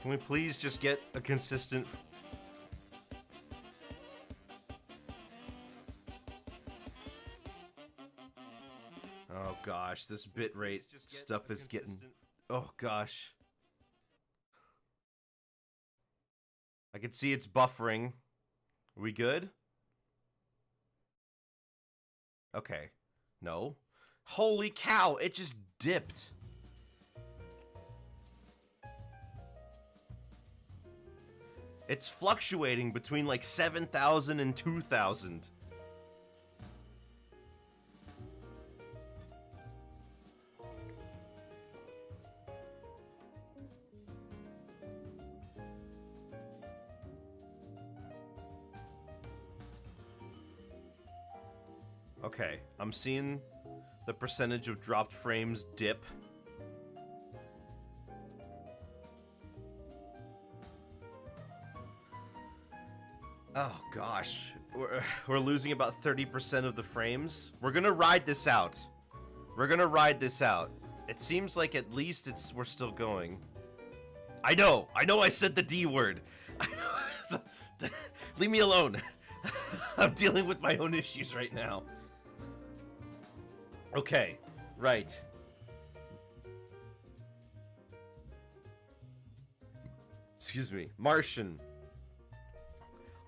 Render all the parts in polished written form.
Can we please just get a consistent... Oh gosh, this bitrate stuff is getting... Oh gosh. I can see it's buffering. Are we good? Okay. No. Holy cow, it just dipped. It's fluctuating between like 7,000 and 2,000. Okay, I'm seeing the percentage of dropped frames dip. Oh gosh, we're losing about 30% of the frames. We're gonna ride this out. We're gonna ride this out. It seems like at least we're still going. I know I said the D word. Leave me alone. I'm dealing with my own issues right now. Okay, right. Excuse me, Martian.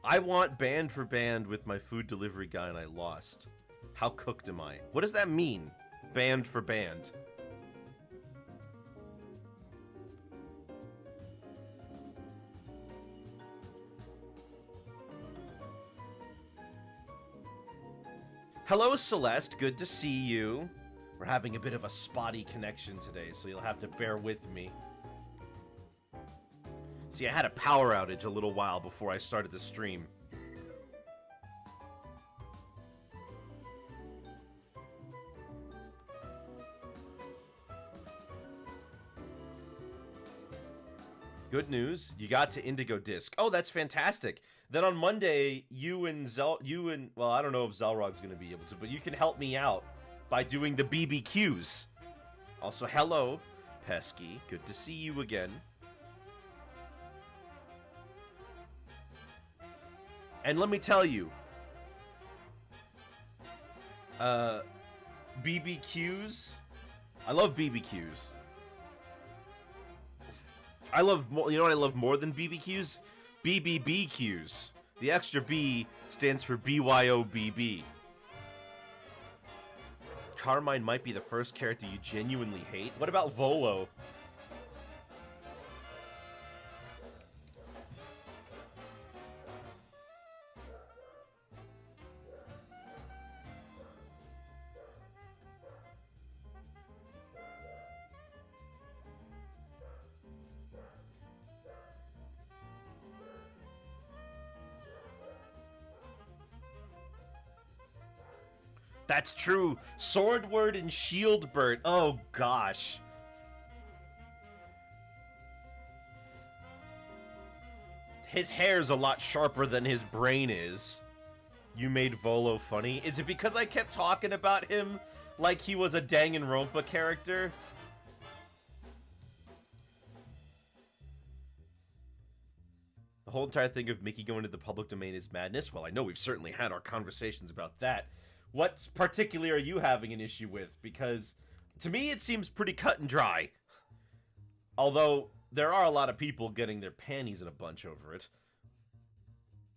I want band for band with my food delivery guy and I lost. How cooked am I? What does that mean? Band for band. Hello, Celeste. Good to see you. We're having a bit of a spotty connection today, so you'll have to bear with me. See, I had a power outage a little while before I started the stream. Good news, you got to Indigo Disc. Oh, that's fantastic. Then on Monday, well, I don't know if Zelrog's going to be able to, but you can help me out by doing the BBQs. Also, hello, Pesky. Good to see you again. And let me tell you, BBQs, I love BBQs. I love, you know what I love more than BBQs? BBBQs. The extra B stands for BYOBB. Carmine might be the first character you genuinely hate. What about Volo? That's true. Swordward and Shieldbird. Oh, gosh. His hair's a lot sharper than his brain is. You made Volo funny. Is it because I kept talking about him like he was a Danganronpa character? The whole entire thing of Mickey going to the public domain is madness. Well, I know we've certainly had our conversations about that. What particularly are you having an issue with? Because to me, it seems pretty cut and dry. Although there are a lot of people getting their panties in a bunch over it.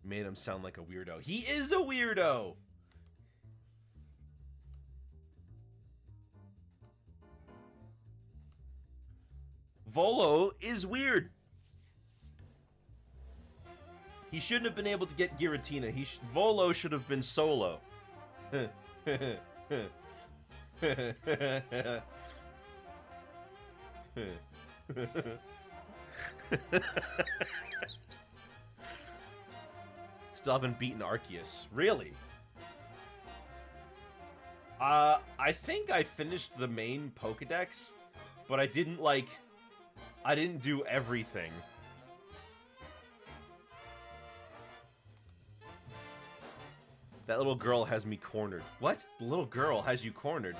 Made him sound like a weirdo. He is a weirdo! Volo is weird. He shouldn't have been able to get Giratina. Volo should have been solo. Still haven't beaten Arceus. Really? I think I finished the main Pokedex, but I didn't do everything. That little girl has me cornered. What? The little girl has you cornered?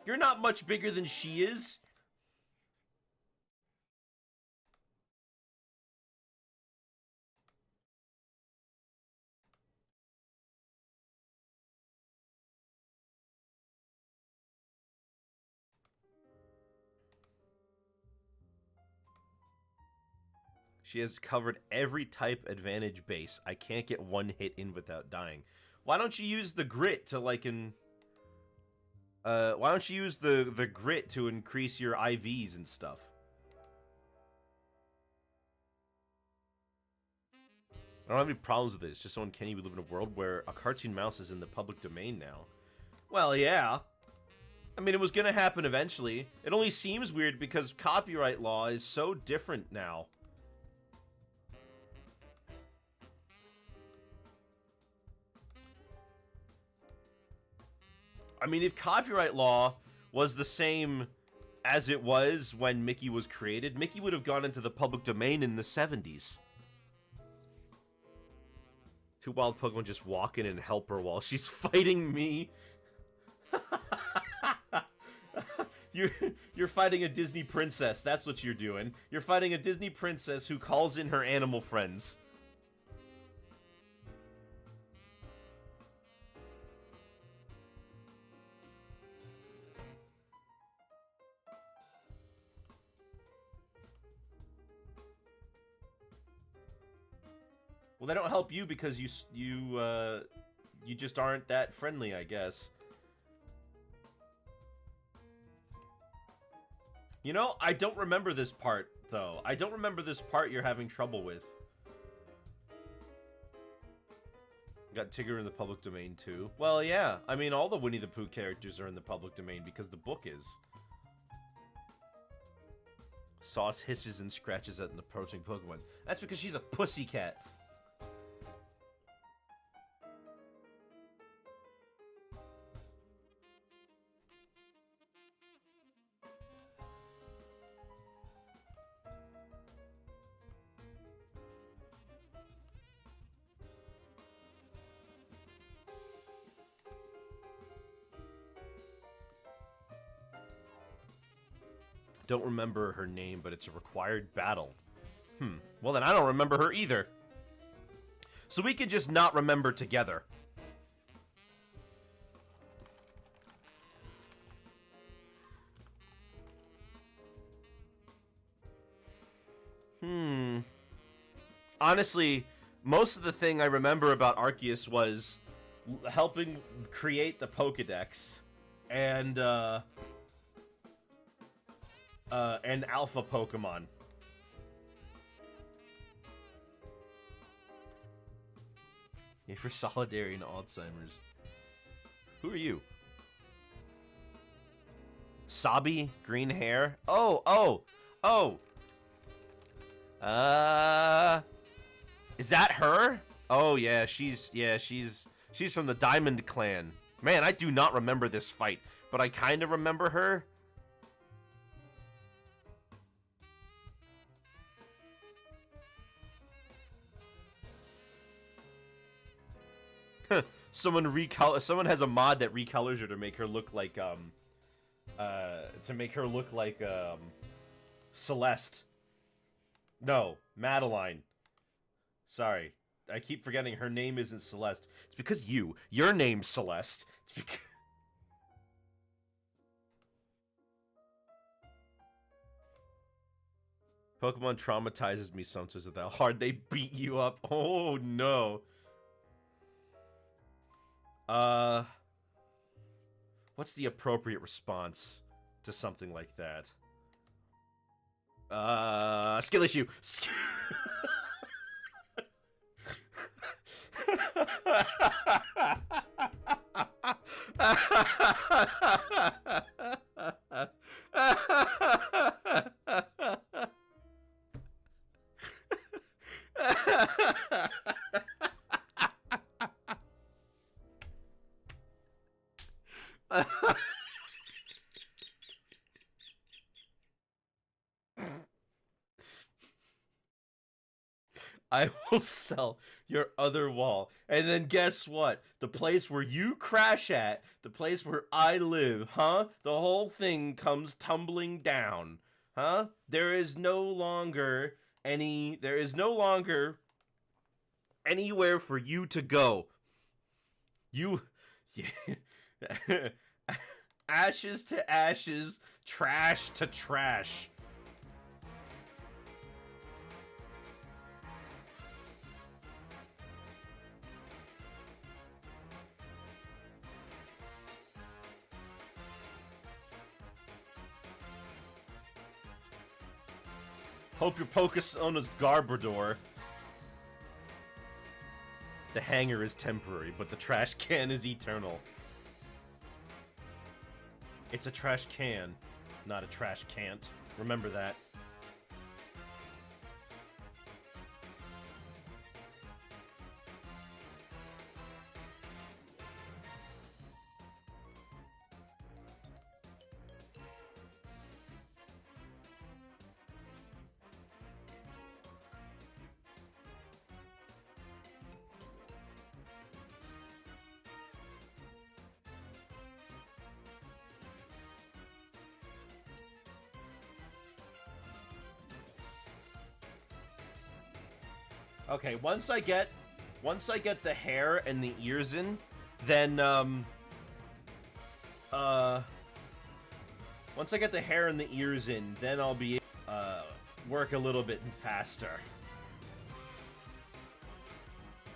You're not much bigger than she is. She has covered every type advantage base. I can't get one hit in without dying. Why don't you use the grit to like why don't you use the grit to increase your IVs and stuff? I don't have any problems with it. It's just so uncanny we live in a world where a cartoon mouse is in the public domain now. Well, yeah. I mean, it was gonna happen eventually. It only seems weird because copyright law is so different now. I mean, if copyright law was the same as it was when Mickey was created, Mickey would have gone into the public domain in the 70s. Two wild Pokemon just walk in and help her while she's fighting me. You're fighting a Disney princess. That's what you're doing. You're fighting a Disney princess who calls in her animal friends. Well, they don't help you because you just aren't that friendly, I guess. You know, I don't remember this part, though. I don't remember this part you're having trouble with. Got Tigger in the public domain, too. Well, yeah. I mean, all the Winnie the Pooh characters are in the public domain because the book is. Sauce hisses and scratches at an approaching Pokemon. That's because she's a pussycat. Don't remember her name, but it's a required battle. Well, then I don't remember her either. So we can just not remember together. Honestly, most of the thing I remember about Arceus was helping create the Pokedex and alpha Pokemon. Yeah, for Solidarity and Alzheimer's. Who are you? Sabi? Green hair? Oh. Is that her? Oh yeah, she's from the Diamond Clan. Man, I do not remember this fight, but I kind of remember her. Someone has a mod that recolors her to make her look like Celeste. No, Madeline. Sorry. I keep forgetting her name isn't Celeste. It's because your name's Celeste. It's because Pokemon traumatizes me sometimes with how hard they beat you up. Oh no. What's the appropriate response to something like that? Skill issue. I will sell your other wall. And then guess what? The place where you crash at, the place where I live, huh? The whole thing comes tumbling down. Huh? There is no longer anywhere for you to go. Ashes to ashes, trash to trash. Hope your Pokesona's Garbodor. The hanger is temporary, but the trash can is eternal. It's a trash can, not a trash can't. Remember that. Okay, once I get the hair and the ears in, then once I get the hair and the ears in, then I'll be work a little bit faster.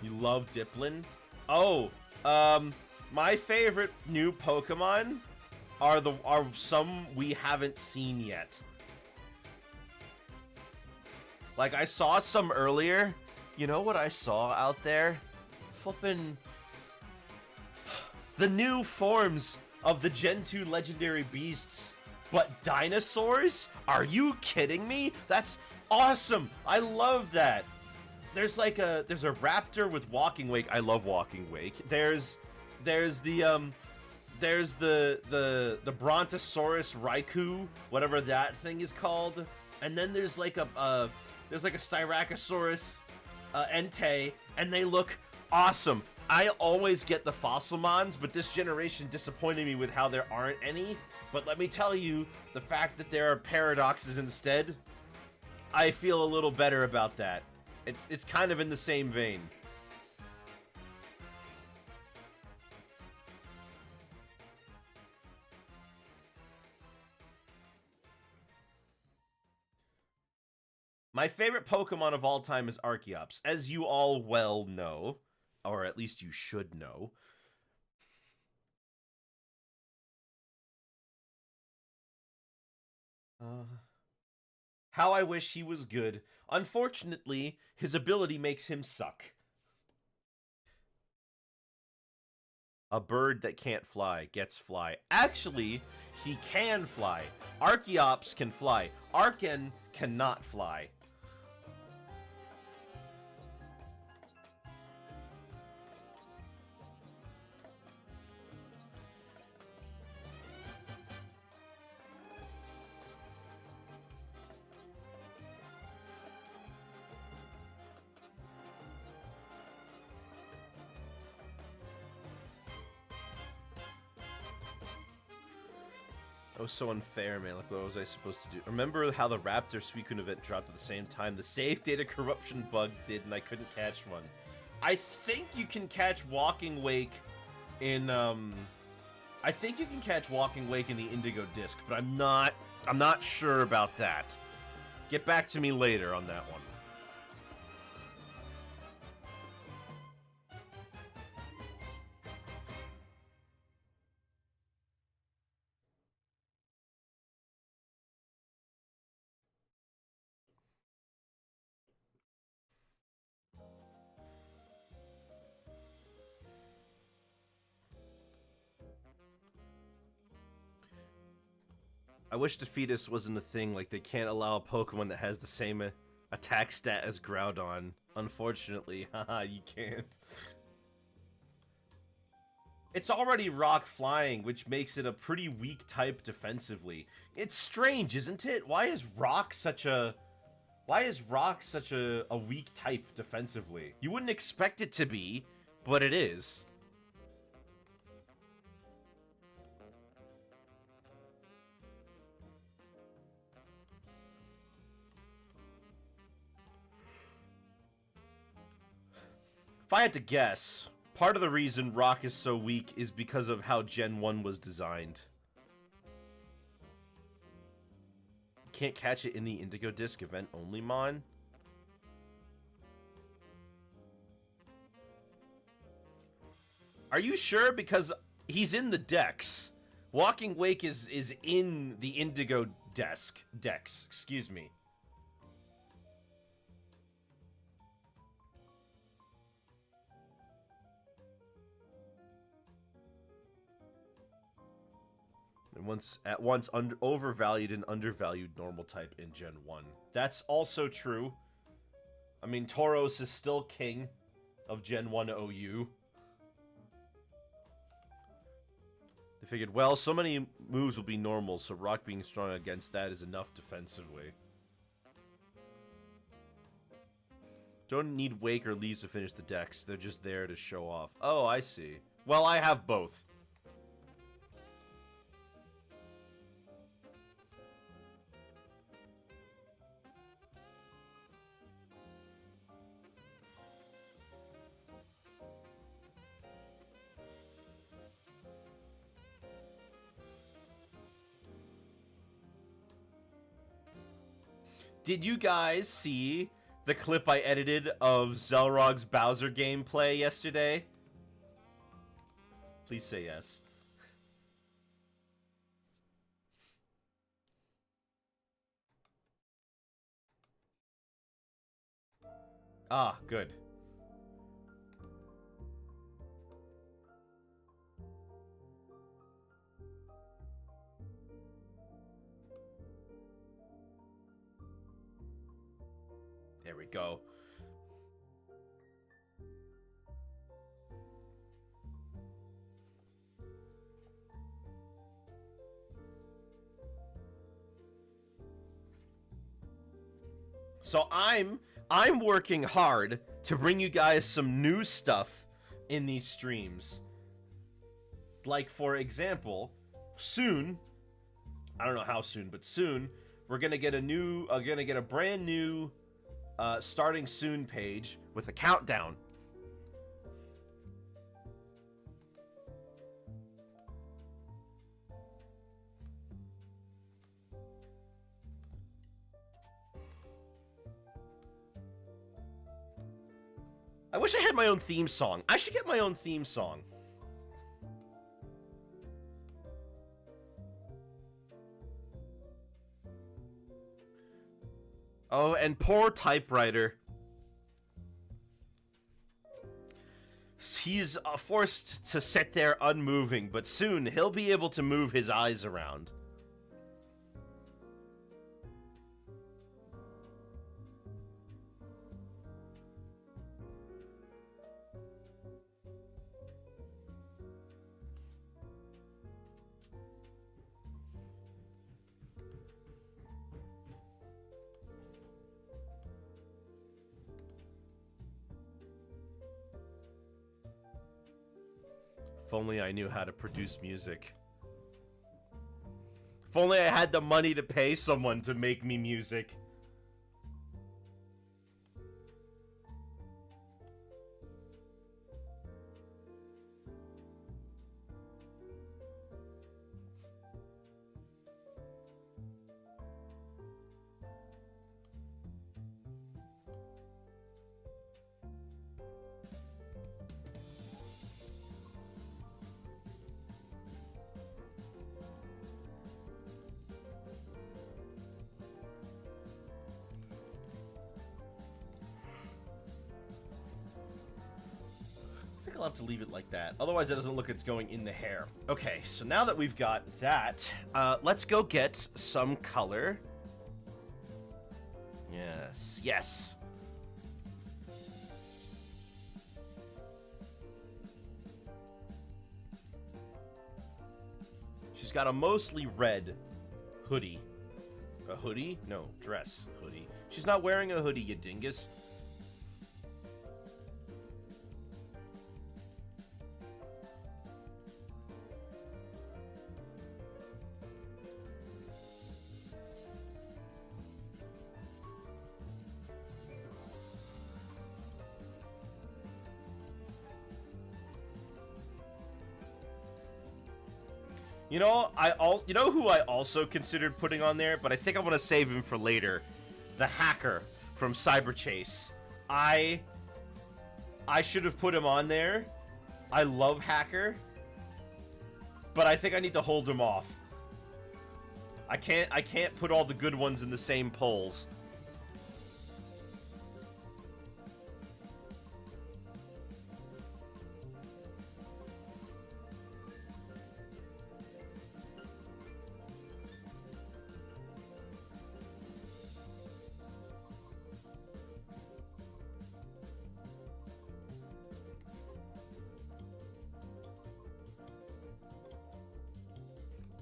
You love Diplin? Oh, my favorite new Pokemon are some we haven't seen yet. Like, I saw some earlier. You know what I saw out there? Flippin' the new forms of the Gen 2 legendary beasts, but dinosaurs? Are you kidding me? That's awesome. I love that. There's a raptor with Walking Wake. I love Walking Wake. There's the Brontosaurus Raikou, whatever that thing is called. And then there's like a Styracosaurus Entei, and they look awesome. I always get the Fossilmons, but this generation disappointed me with how there aren't any. But let me tell you, the fact that there are Paradoxes instead, I feel a little better about that. It's kind of in the same vein. My favorite Pokemon of all time is Archeops, as you all well know, or at least you should know. How I wish he was good. Unfortunately, his ability makes him suck. A bird that can't fly gets fly. Actually, he can fly. Archeops can fly. Archen cannot fly. That was so unfair, man. Like, what was I supposed to do? Remember how the Raptor Suicune event dropped at the same time? The save data corruption bug did, and I couldn't catch one. I think you can catch Walking Wake in, I think you can catch Walking Wake in the Indigo Disc, but I'm not sure about that. Get back to me later on that one. I wish Defeatus wasn't a thing, like they can't allow a Pokemon that has the same attack stat as Groudon. Unfortunately, haha, you can't. It's already Rock Flying, which makes it a pretty weak type defensively. It's strange, isn't it? Why is Rock such a weak type defensively? You wouldn't expect it to be, but it is. If I had to guess, part of the reason Rock is so weak is because of how Gen 1 was designed. Can't catch it in the Indigo Disc event only, Mon? Are you sure? Because he's in the Dex. Walking Wake is in the Indigo Dex, excuse me. And once at once overvalued and undervalued normal type in Gen 1. That's also true. I mean, Tauros is still king of Gen 1 OU. They figured, well, so many moves will be normal, so Rock being strong against that is enough defensively. Don't need Wake or Leaves to finish the decks. They're just there to show off. Oh, I see. Well, I have both. Did you guys see the clip I edited of Zelrog's Bowser gameplay yesterday? Please say yes. Ah, good. There we go. So I'm working hard to bring you guys some new stuff in these streams. Like, for example, soon, I don't know how soon, but soon, we're gonna get a brand new starting soon page with a countdown. I wish I had my own theme song. I should get my own theme song. Oh, and poor typewriter. He's forced to sit there unmoving, but soon he'll be able to move his eyes around. If only I knew how to produce music. If only I had the money to pay someone to make me music. I'll have to leave it like that. Otherwise, it doesn't look like it's going in the hair. Okay, so now that we've got that, let's go get some color. Yes, yes. She's got a mostly red hoodie. A hoodie? No, dress hoodie. She's not wearing a hoodie, you dingus. You know who I also considered putting on there, but I think I want to save him for later. The hacker from Cyber Chase. I should have put him on there. I love Hacker, but I think I need to hold him off. I can't put all the good ones in the same polls.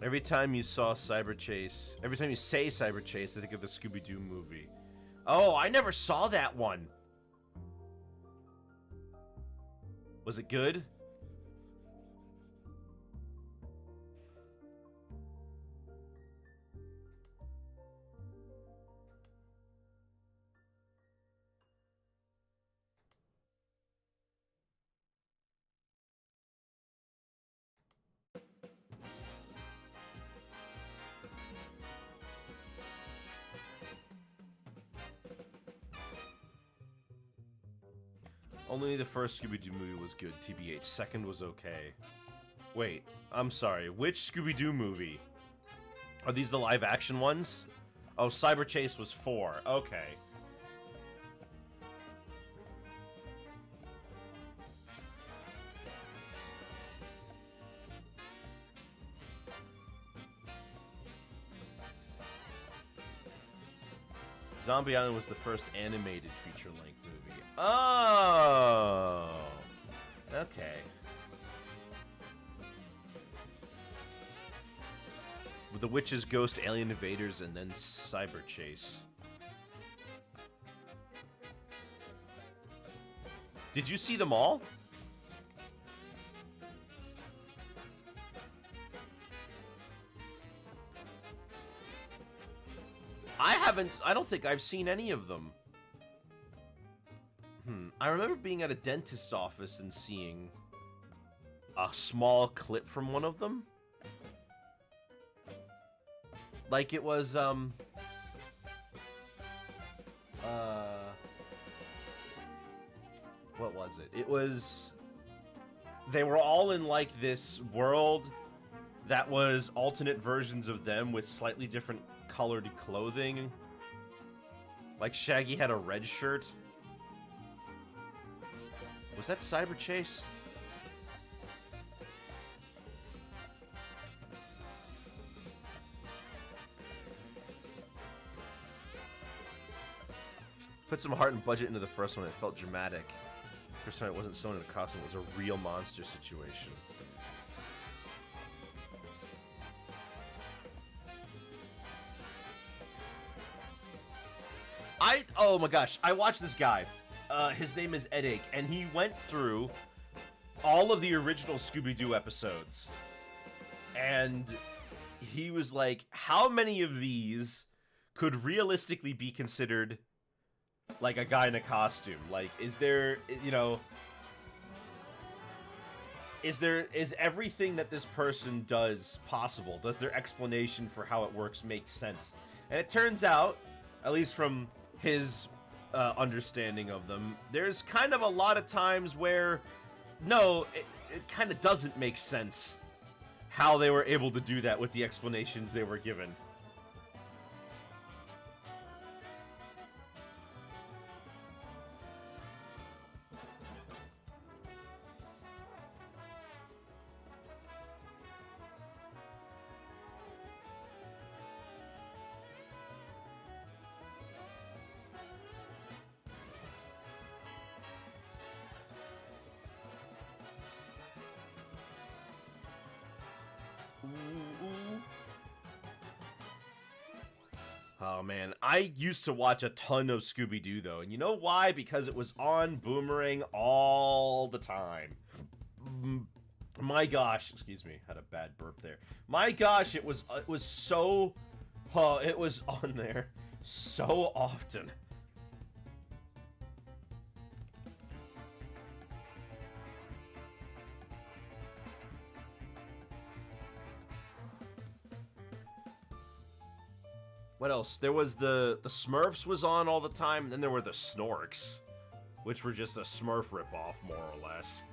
Every time you saw Cyber Chase, every time you say Cyber Chase, I think of the Scooby-Doo movie. Oh, I never saw that one. Was it good? Only the first Scooby-Doo movie was good, TBH. Second was okay. Wait, I'm sorry. Which Scooby-Doo movie? Are these the live-action ones? Oh, Cyber Chase was 4. Okay. Zombie Island was the first animated feature-length movie. Oh! Okay. With the Witches, Ghost, Alien Invaders, and then Cyber Chase. Did you see them all? I don't think I've seen any of them. I remember being at a dentist's office and seeing a small clip from one of them. Like it was, what was it? It was, they were all in like this world that was alternate versions of them with slightly different colored clothing. Like Shaggy had a red shirt. Was that Cyber Chase? Put some heart and budget into the first one. It felt dramatic. First time it wasn't sewn in a costume. It was a real monster situation. Oh my gosh, I watched this guy. His name is Ed Ake, and he went through all of the original Scooby-Doo episodes. And he was like, how many of these could realistically be considered like a guy in a costume? Like, is there, you know, is everything that this person does possible? Does their explanation for how it works make sense? And it turns out, at least from his understanding of them, there's kind of a lot of times where, no, it kind of doesn't make sense how they were able to do that with the explanations they were given. Oh man, I used to watch a ton of Scooby-Doo though, and you know why? Because it was on Boomerang all the time. My gosh, excuse me, had a bad burp there. My gosh, it was so, it was on there so often. What else? There was the Smurfs was on all the time, and then there were the Snorks, which were just a Smurf ripoff, more or less.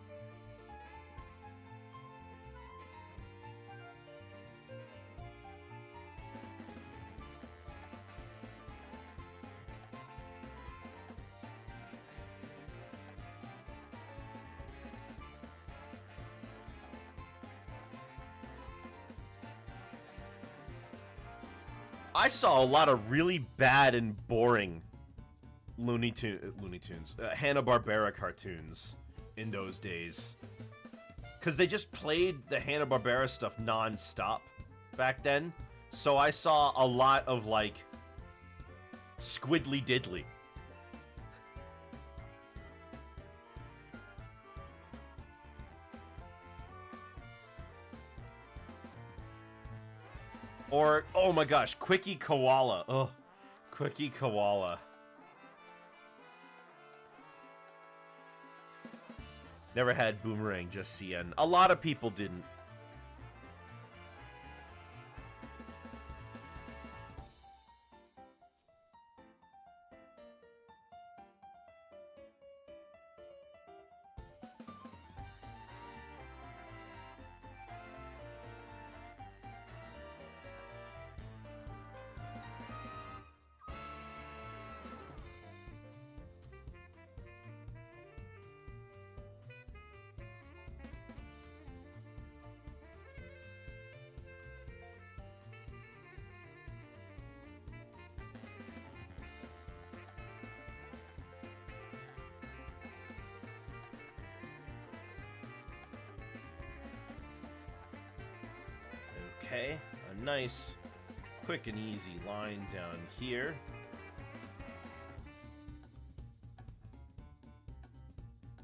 I saw a lot of really bad and boring Looney Tunes, Hanna-Barbera cartoons in those days. Because they just played the Hanna-Barbera stuff non-stop. back then, so I saw a lot of, like, squiddly diddly. Or, oh my gosh, Quickie Koala. Ugh, Quickie Koala. Never had Boomerang, just CN. A lot of people didn't. Okay, a nice, quick and easy line down here.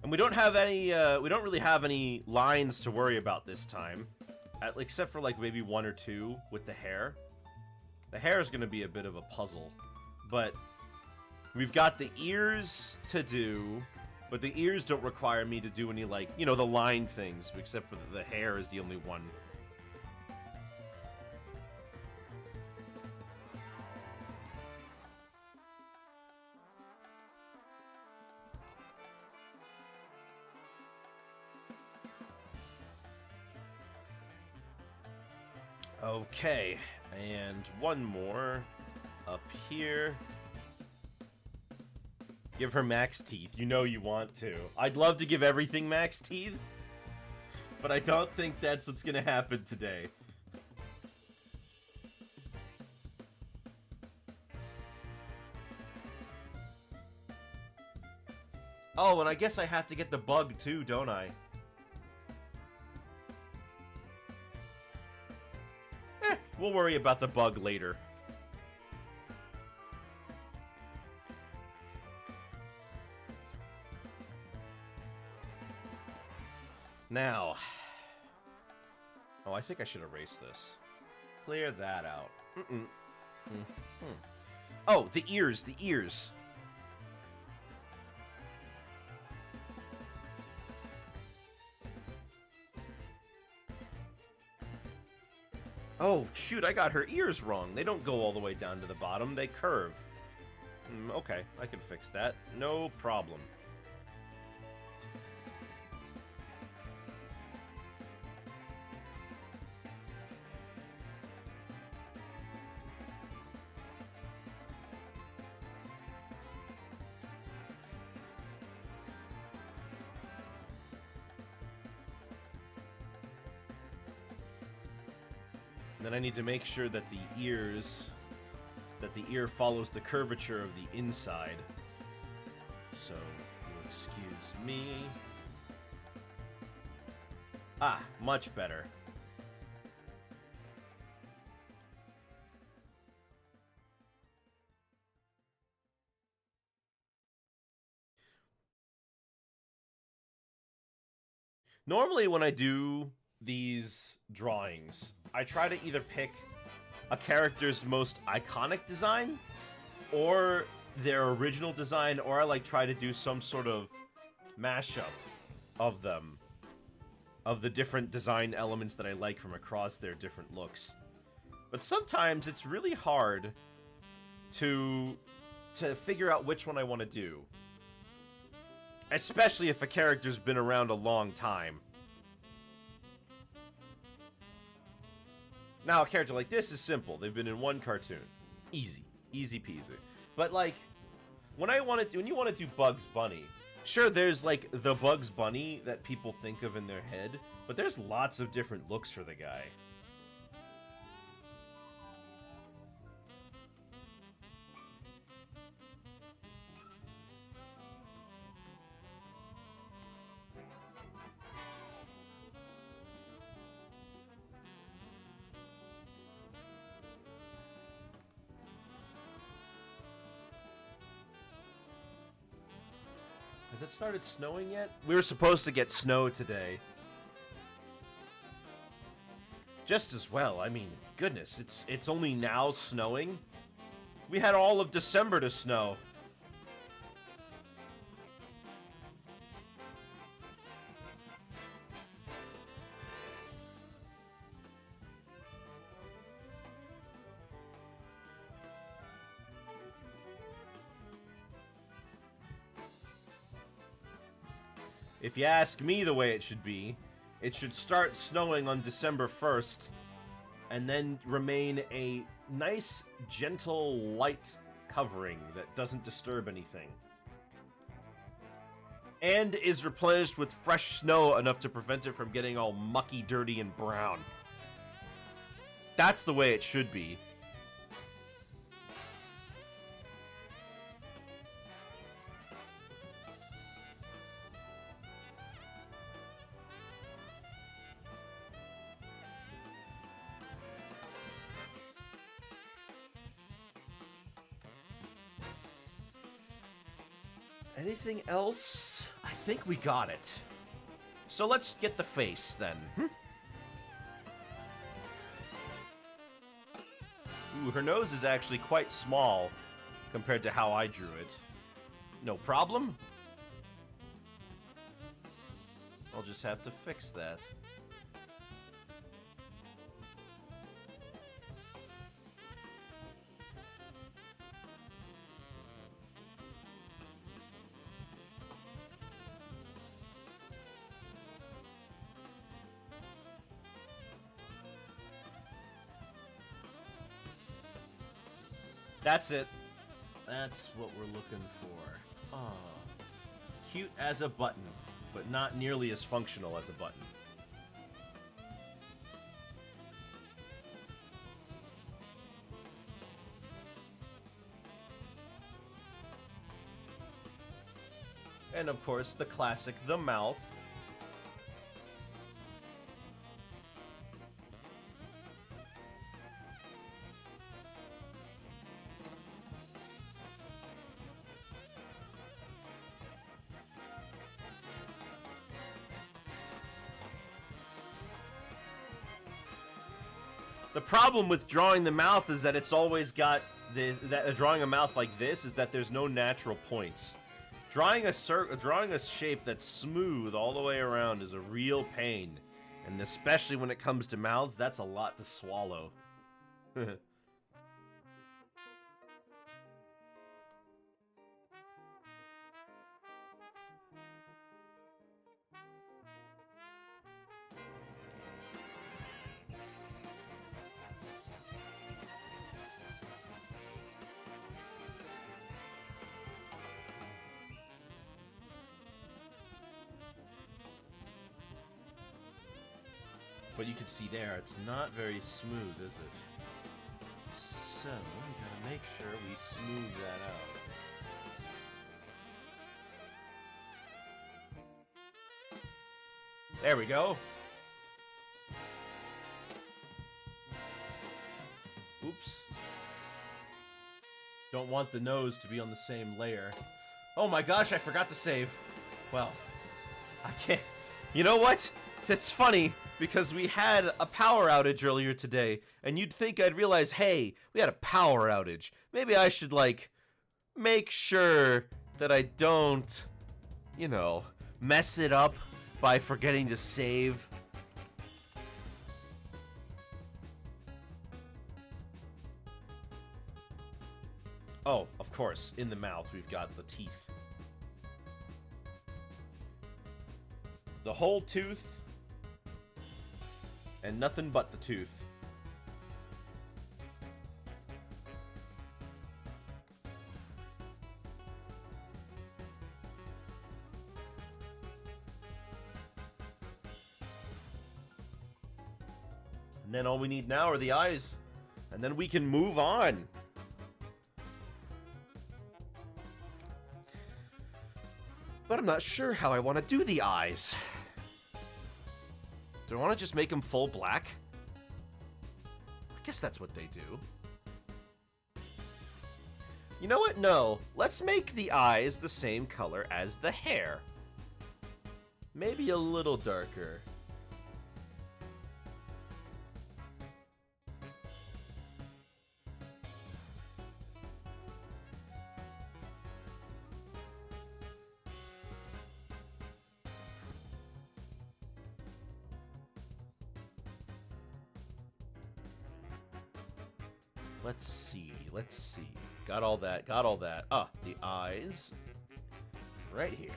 And we don't have any, we don't really have any lines to worry about this time. Except for, like, maybe one or two with the hair. The hair is going to be a bit of a puzzle. But we've got the ears to do, but the ears don't require me to do any, like, you know, the line things, except for the hair is the only one. Okay, and one more up here. Give her max teeth. You know you want to. I'd love to give everything max teeth, but I don't think that's what's gonna happen today. Oh, and I guess I have to get the bug too, don't I? We'll worry about the bug later. Now. Oh, I think I should erase this. Clear that out. Oh, the ears, the ears. Oh, shoot, I got her ears wrong. They don't go all the way down to the bottom, they curve. Okay, I can fix that. No problem. Then I need to make sure that the ear follows the curvature of the inside. So, you'll excuse me. Ah, much better. Normally when I do these drawings, I try to either pick a character's most iconic design or their original design, or I like try to do some sort of mashup of them, of the different design elements that I like from across their different looks. But sometimes it's really hard to figure out which one I want to do, especially if a character's been around a long time. Now, a character like this is simple. They've been in one cartoon. Easy. Easy peasy. But, like, when you want to do Bugs Bunny, sure, there's, like, the Bugs Bunny that people think of in their head, but there's lots of different looks for the guy. Has it started snowing yet? We were supposed to get snow today. Just as well. I mean, goodness, it's only now snowing. We had all of December to snow. If you ask me the way it should start snowing on December 1st, and then remain a nice, gentle, light covering that doesn't disturb anything. And is replenished with fresh snow enough to prevent it from getting all mucky, dirty, and brown. That's the way it should be. Anything else? I think we got it. So let's get the face then. Ooh, her nose is actually quite small compared to how I drew it. No problem. I'll just have to fix that. That's it. That's what we're looking for. Oh, cute as a button, but not nearly as functional as a button. And of course, the classic, the mouth. The problem with drawing the mouth is that it's always got this, drawing a mouth like this is that there's no natural points. Drawing a shape that's smooth all the way around is a real pain, and especially when it comes to mouths, that's a lot to swallow. But you can see there, it's not very smooth, is it? So, we gotta make sure we smooth that out. There we go. Oops. Don't want the nose to be on the same layer. Oh my gosh, I forgot to save. Well, I can't. You know what? It's funny, because we had a power outage earlier today, and you'd think I'd realize, hey, we had a power outage. Maybe I should, like, make sure that I don't, you know, mess it up by forgetting to save. Oh, of course, in the mouth we've got the teeth. The whole tooth. And nothing but the tooth. And then all we need now are the eyes. And then we can move on. But I'm not sure how I want to do the eyes. Do I want to just make them full black? I guess that's what they do. You know what? No. Let's make the eyes the same color as the hair. Maybe a little darker. Let's see. Let's see. Got all that. Got all that. Ah, the eyes. Right here.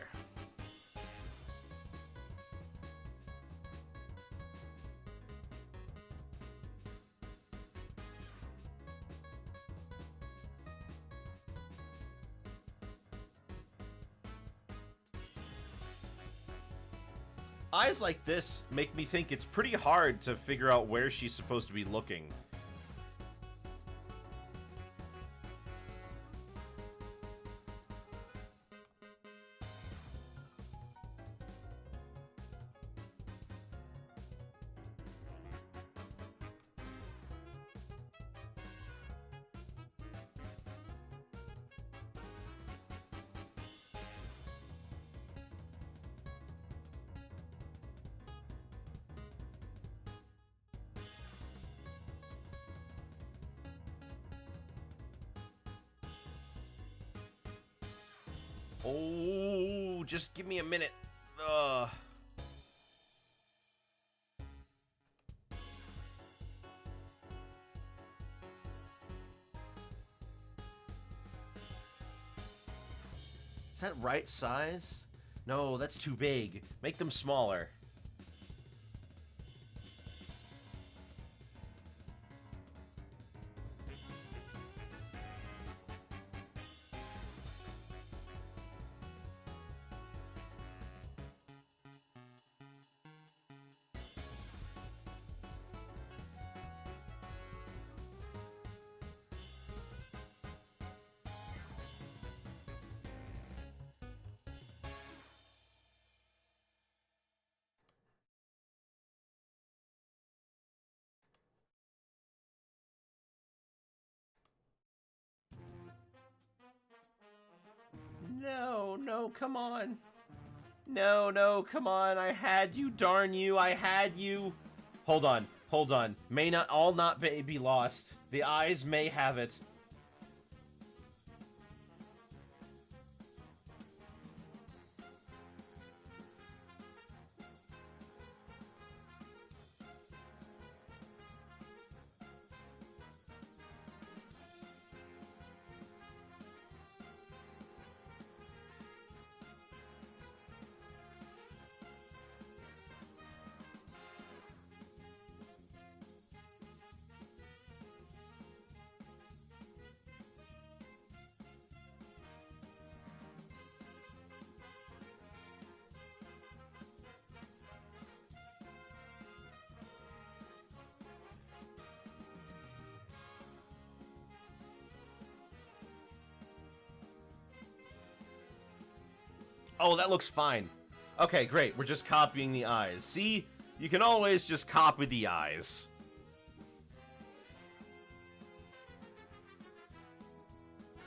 Eyes like this make me think it's pretty hard to figure out where she's supposed to be looking. Oh, just give me a minute. Is that right size? No, that's too big. Make them smaller. No, no, come on. No, no, come on. I had you, darn you. I had you. Hold on, hold on. May not all not be lost. The eyes may have it. Oh, that looks fine. Okay, great. We're just copying the eyes. See? You can always just copy the eyes.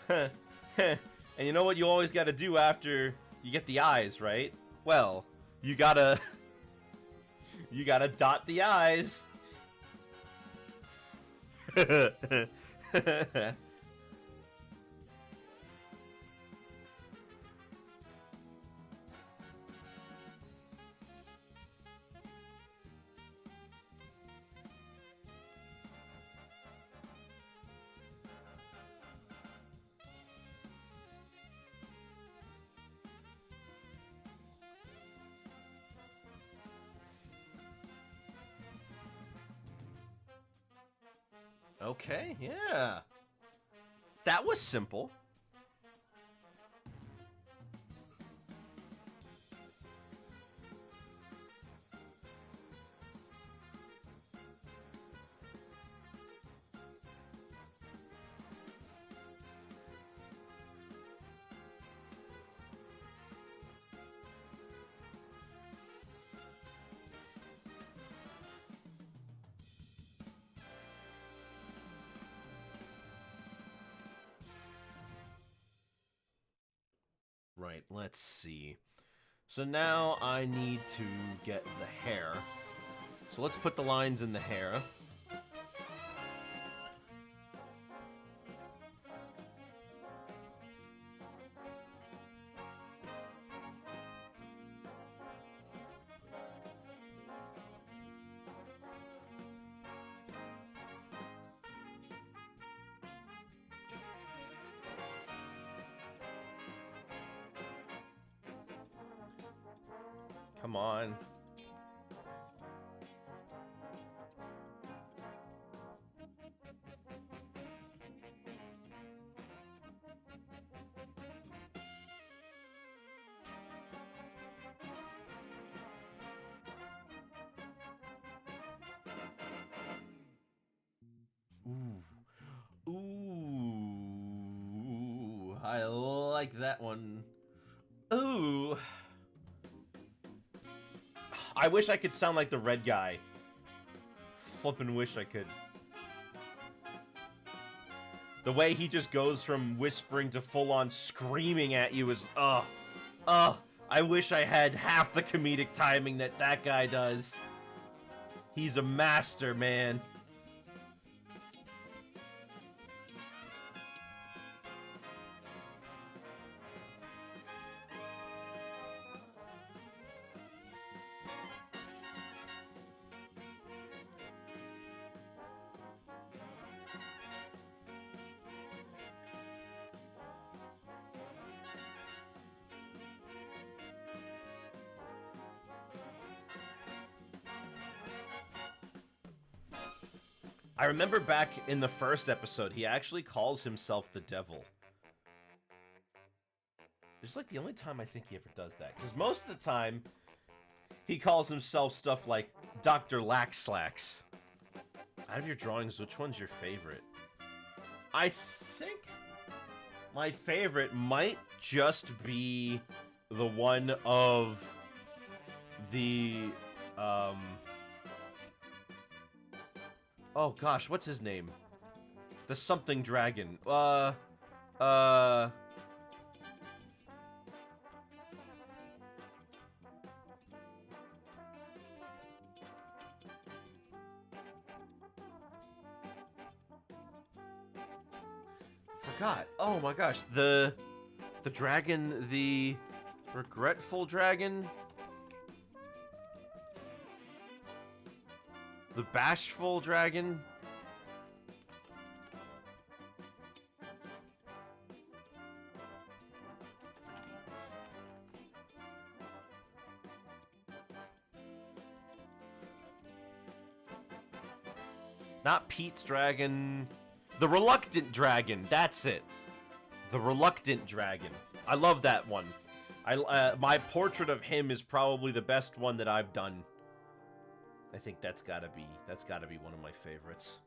And you know what you always gotta do after you get the eyes, right? Well, you gotta... you gotta dot the eyes. Okay, yeah. That was simple. Alright, let's see. So now I need to get the hair. So let's put the lines in the hair. Come on. Ooh. Ooh. I like that one. Ooh. I wish I could sound like the red guy. Flippin' wish I could. The way he just goes from whispering to full-on screaming at you is, I wish I had half the comedic timing that that guy does. He's a master, man. I remember back in the first episode, he actually calls himself the devil. It's like the only time I think he ever does that. Because most of the time, he calls himself stuff like Dr. Laxlax. Out of your drawings, which one's your favorite? I think my favorite might just be the one of the, oh gosh, what's his name? The something dragon. Forgot. Oh my gosh, the dragon, the regretful dragon? The bashful dragon? Not Pete's dragon. The reluctant dragon. That's it. The reluctant dragon. I love that one. My portrait of him is probably the best one that I've done. I think that's gotta be one of my favorites.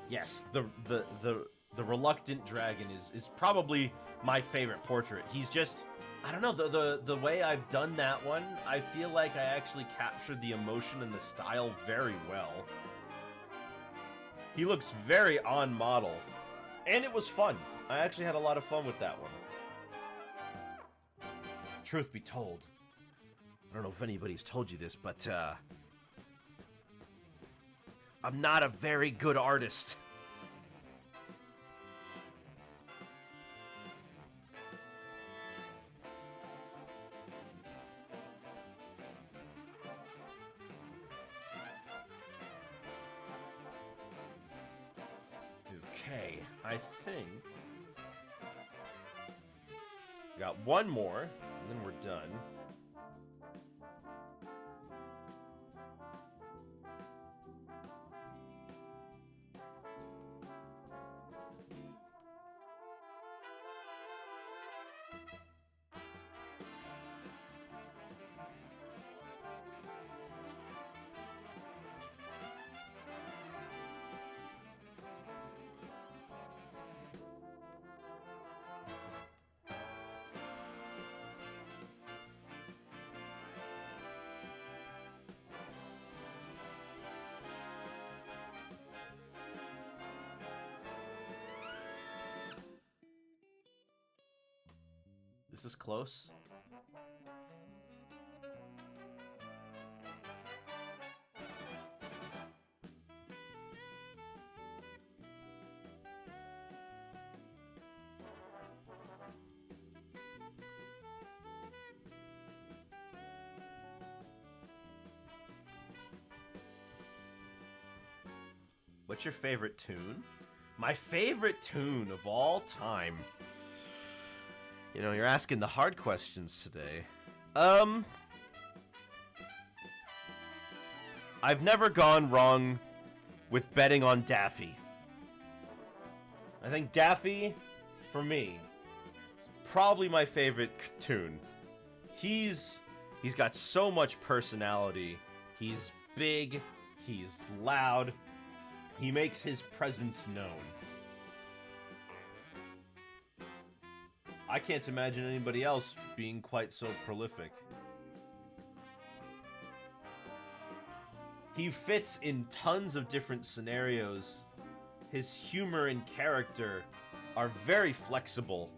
Yes, the reluctant dragon is probably my favorite portrait. He's just, I don't know, the way I've done that one, I feel like I actually captured the emotion and the style very well. He looks very on model, and it was fun. I actually had a lot of fun with that one. Truth be told, I don't know if anybody's told you this, but I'm not a very good artist. Okay, I think we got one more, and then we're done. Is this close? What's your favorite tune? My favorite tune of all time. You know, you're asking the hard questions today. I've never gone wrong with betting on Daffy. I think Daffy, for me, is probably my favorite tune. He's got so much personality. He's big. He's loud. He makes his presence known. I can't imagine anybody else being quite so prolific. He fits in tons of different scenarios. His humor and character are very flexible.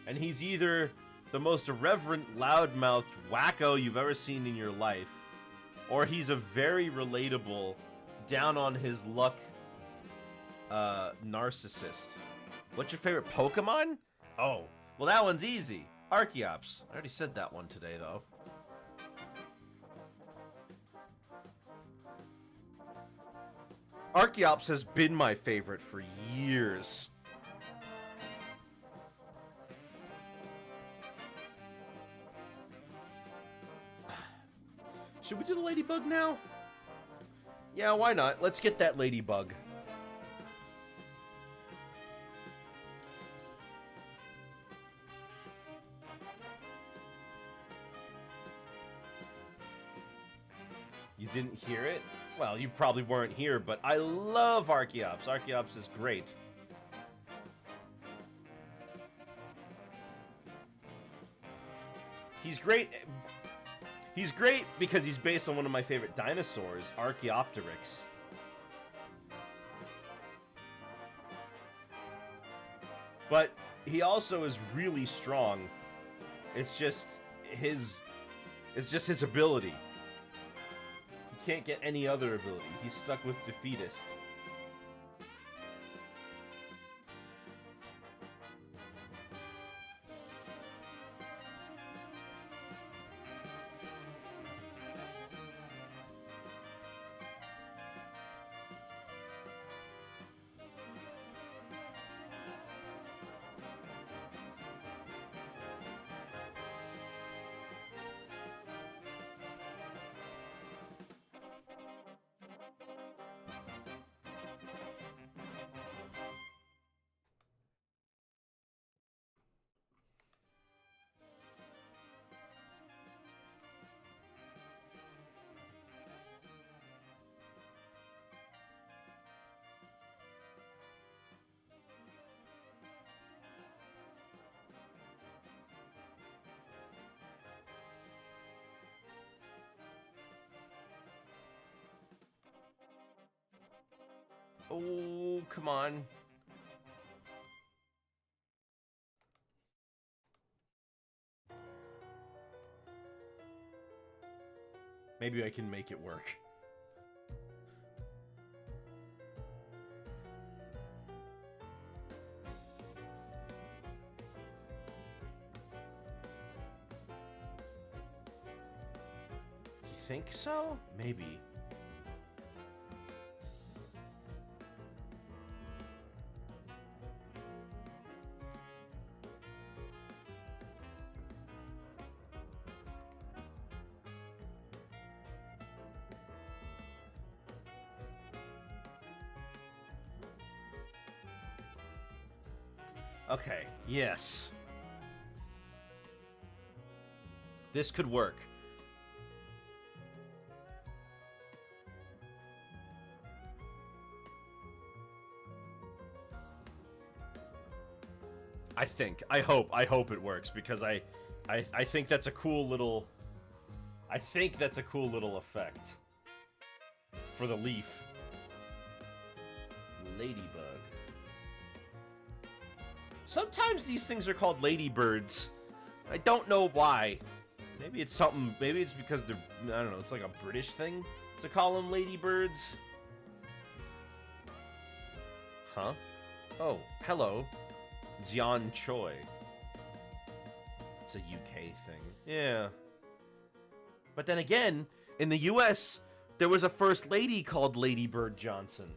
And he's either the most irreverent, loudmouthed wacko you've ever seen in your life, or he's a very relatable, down-on-his-luck narcissist. What's your favorite Pokemon? Oh, well that one's easy. Archeops. I already said that one today, though. Archeops has been my favorite for years. Should we do the ladybug now? Yeah, why not? Let's get that ladybug. You didn't hear it? Well, you probably weren't here, but I love Archeops. Archeops is great. He's great. He's great because he's based on one of my favorite dinosaurs, Archaeopteryx. But he also is really strong. It's just his ability. He can't get any other ability. He's stuck with Defeatist. Oh, come on. Maybe I can make it work. You think so? Maybe. Okay, yes. This could work. I hope it works, because I think that's a cool little, I think that's a cool little effect for the leaf. Ladybug. Sometimes these things are called ladybirds. I don't know why. Maybe it's something, maybe it's because they're, I don't know, it's like a British thing to call them ladybirds. Huh? Oh, hello. Xian Choi. It's a UK thing. Yeah. But then again, in the US, there was a first lady called Lady Bird Johnson.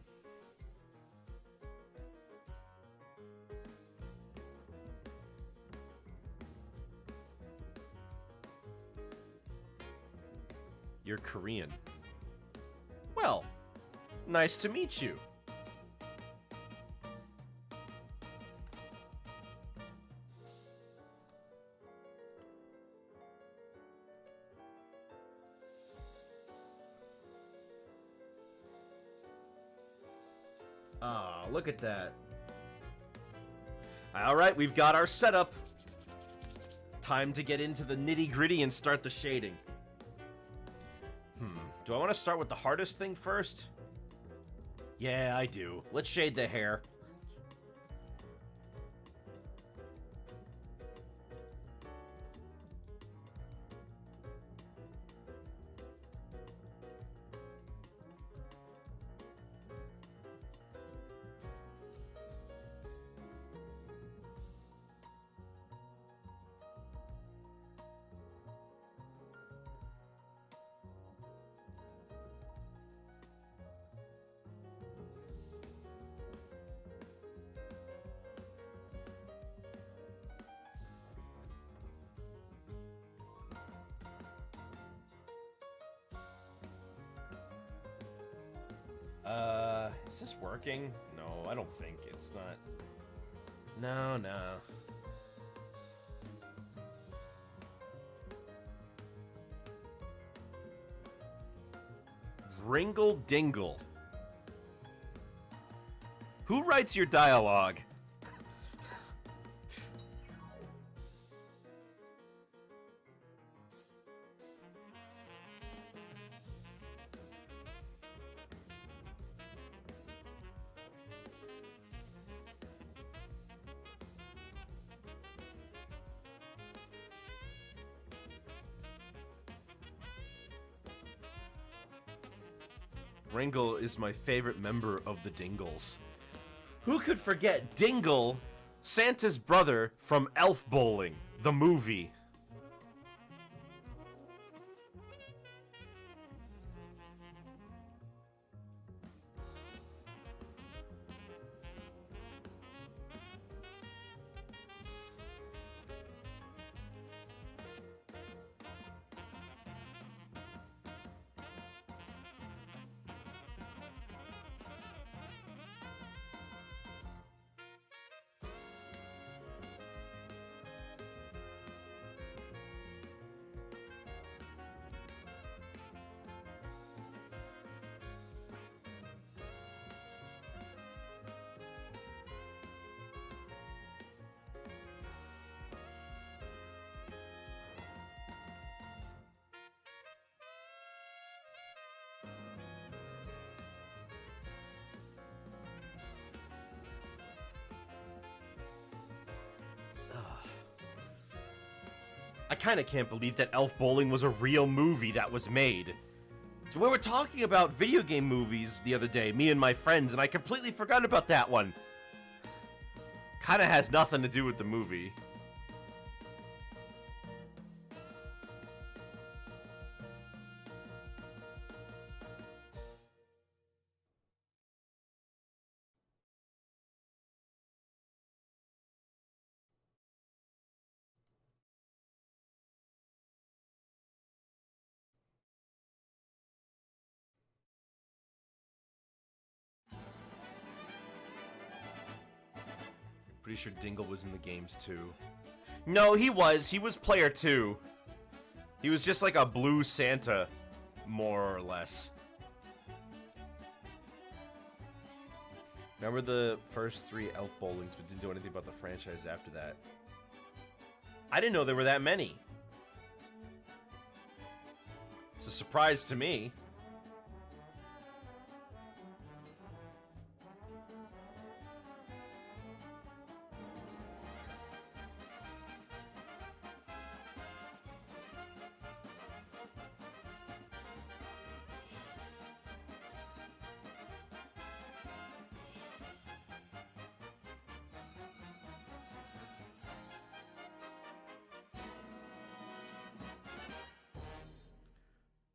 You're Korean. Well, nice to meet you. Ah, look at that. Alright, we've got our setup. Time to get into the nitty-gritty and start the shading. Do I want to start with the hardest thing first? Yeah, I do. Let's shade the hair. Is this working? No, I don't think it's not. No. Ringle Dingle. Who writes your dialogue? Ringle is my favorite member of the Dingles. Who could forget Dingle, Santa's brother from Elf Bowling, the movie? I kind of can't believe that Elf Bowling was a real movie that was made. So we were talking about video game movies the other day, me and my friends, and I completely forgot about that one. Kind of has nothing to do with the movie. Pretty sure Dingle was in the games too. No, he was. He was player 2. He was just like a blue Santa, more or less. Remember the first 3 Elf Bowlings, but didn't do anything about the franchise after that. I didn't know there were that many. It's a surprise to me.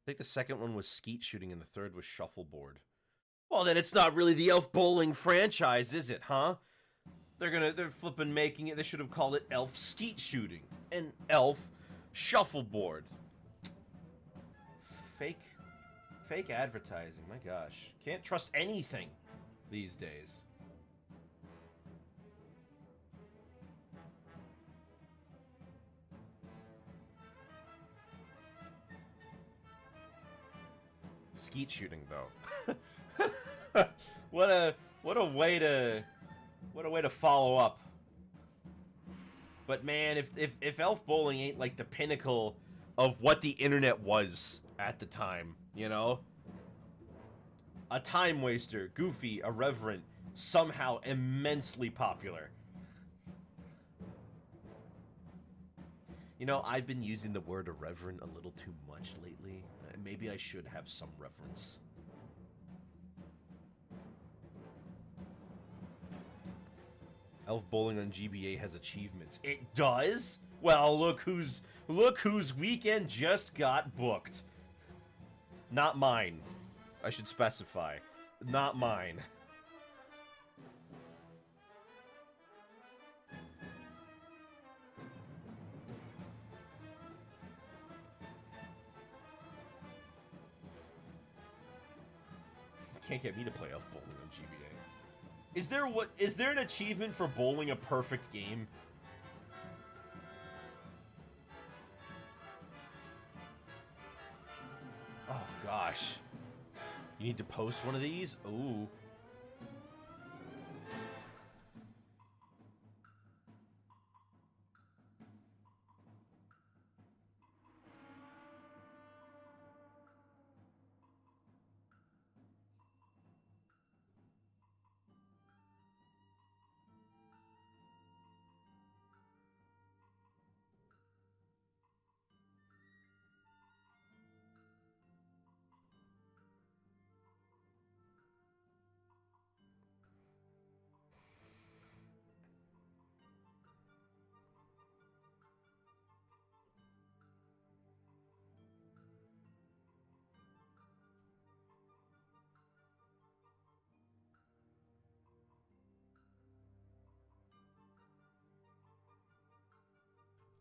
I think the second one was skeet shooting and the third was shuffleboard. Well, then it's not really the Elf Bowling franchise, is it, huh? They're flipping making it. They should have called it Elf Skeet Shooting and Elf Shuffleboard. Fake advertising. My gosh, can't trust anything these days. Skeet shooting, though. what a way to follow up. But man, if Elf Bowling ain't like the pinnacle of what the internet was at the time, you know? A time waster, goofy, irreverent, somehow immensely popular. You know, I've been using the word irreverent a little too much lately. Maybe I should have some reverence. Elf Bowling on GBA has achievements. It does? Well, look whose weekend just got booked. Not mine. I should specify. Not mine. Can't get me to play Elf Bowling on GBA. Is there an achievement for bowling a perfect game? Oh gosh. You need to post one of these? Ooh.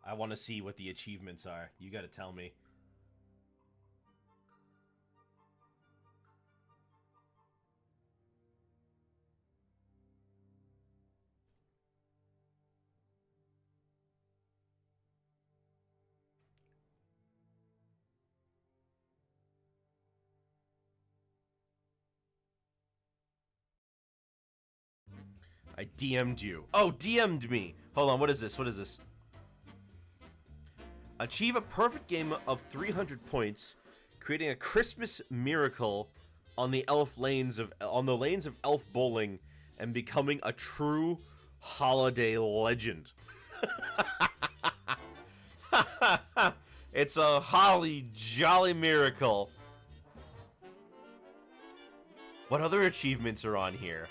I want to see what the achievements are. You gotta tell me. I DM'd you. Oh, DM'd me. Hold on, what is this? What is this? Achieve a perfect game of 300 points, creating a Christmas miracle on the lanes of Elf Bowling, and becoming a true holiday legend. It's a holly jolly miracle. What other achievements are on here?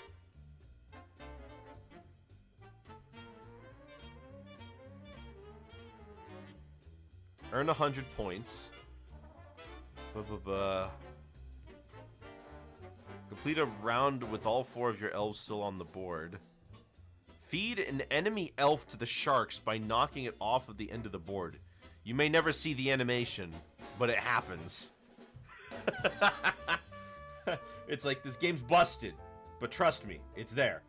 Earn 100 points. Complete a round with all 4 of your elves still on the board. Feed an enemy elf to the sharks by knocking it off of the end of the board. You may never see the animation, but it happens. It's like, this game's busted, but trust me, it's there.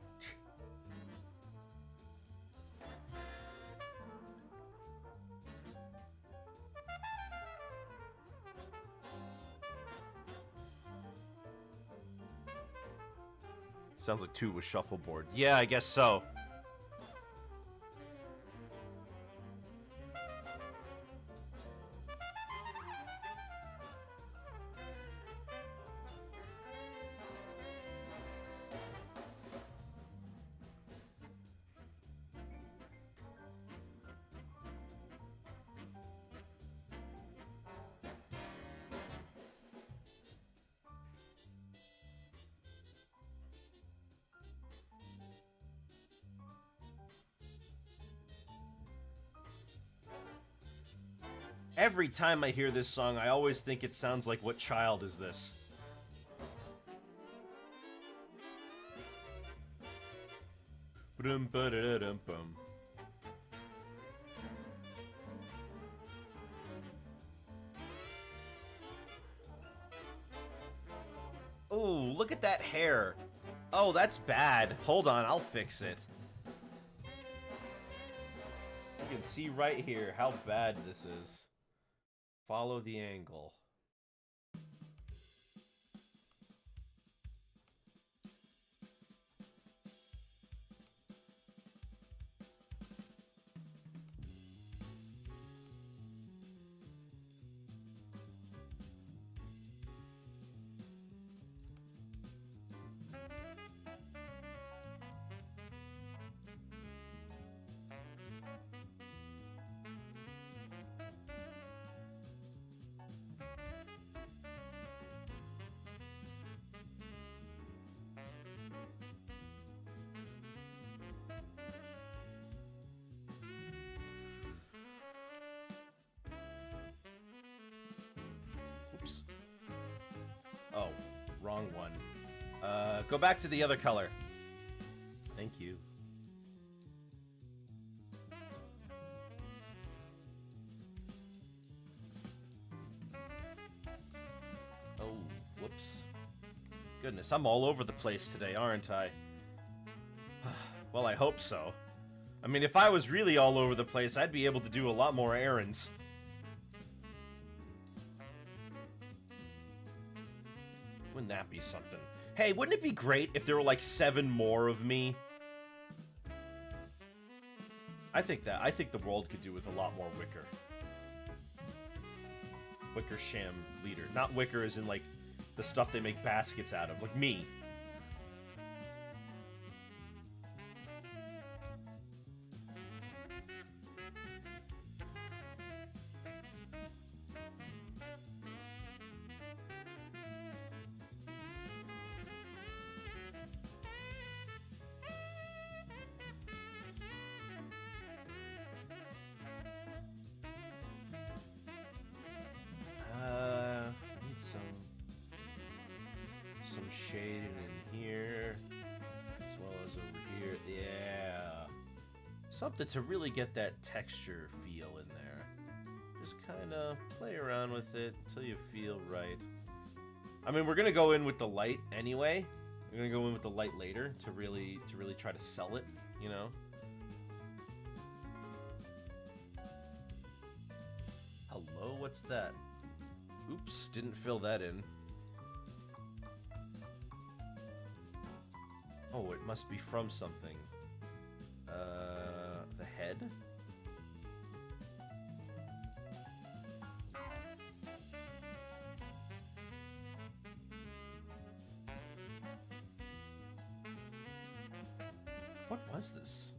Sounds like 2 was shuffleboard. Yeah, I guess so. Every time I hear this song, I always think it sounds like, what child is this? Oh, look at that hair. Oh, that's bad. Hold on, I'll fix it. You can see right here how bad this is. Follow the angle. Oops. Oh, wrong one. Go back to the other color. Thank you. Oh, whoops. Goodness, I'm all over the place today, aren't I? Well, I hope so. I mean, if I was really all over the place, I'd be able to do a lot more errands. Wouldn't that be something? Hey, wouldn't it be great if there were like 7 more of me? I think the world could do with a lot more Wicker. Wickersham leader. Not Wicker as in like the stuff they make baskets out of. Like me. Need some shading in here, as well as over here. Yeah. Something to really get that texture feel in there. Just kind of play around with it until you feel right. I mean, we're gonna go in with the light anyway. We're gonna go in with the light later to really try to sell it, you know. Hello, what's that? Oops, didn't fill that in. Oh, it must be from something. The head? What was this?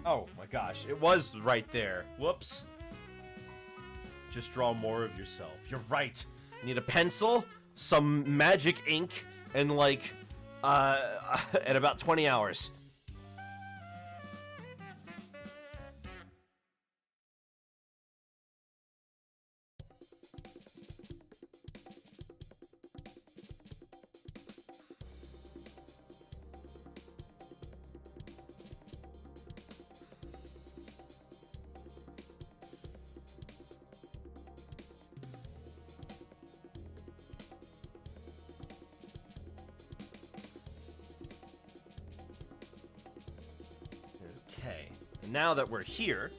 Oh my gosh, it was right there. Whoops. Just draw more of yourself. You're right. You need a pencil, some magic ink, and like, at about 20 hours. Okay, now that we're here,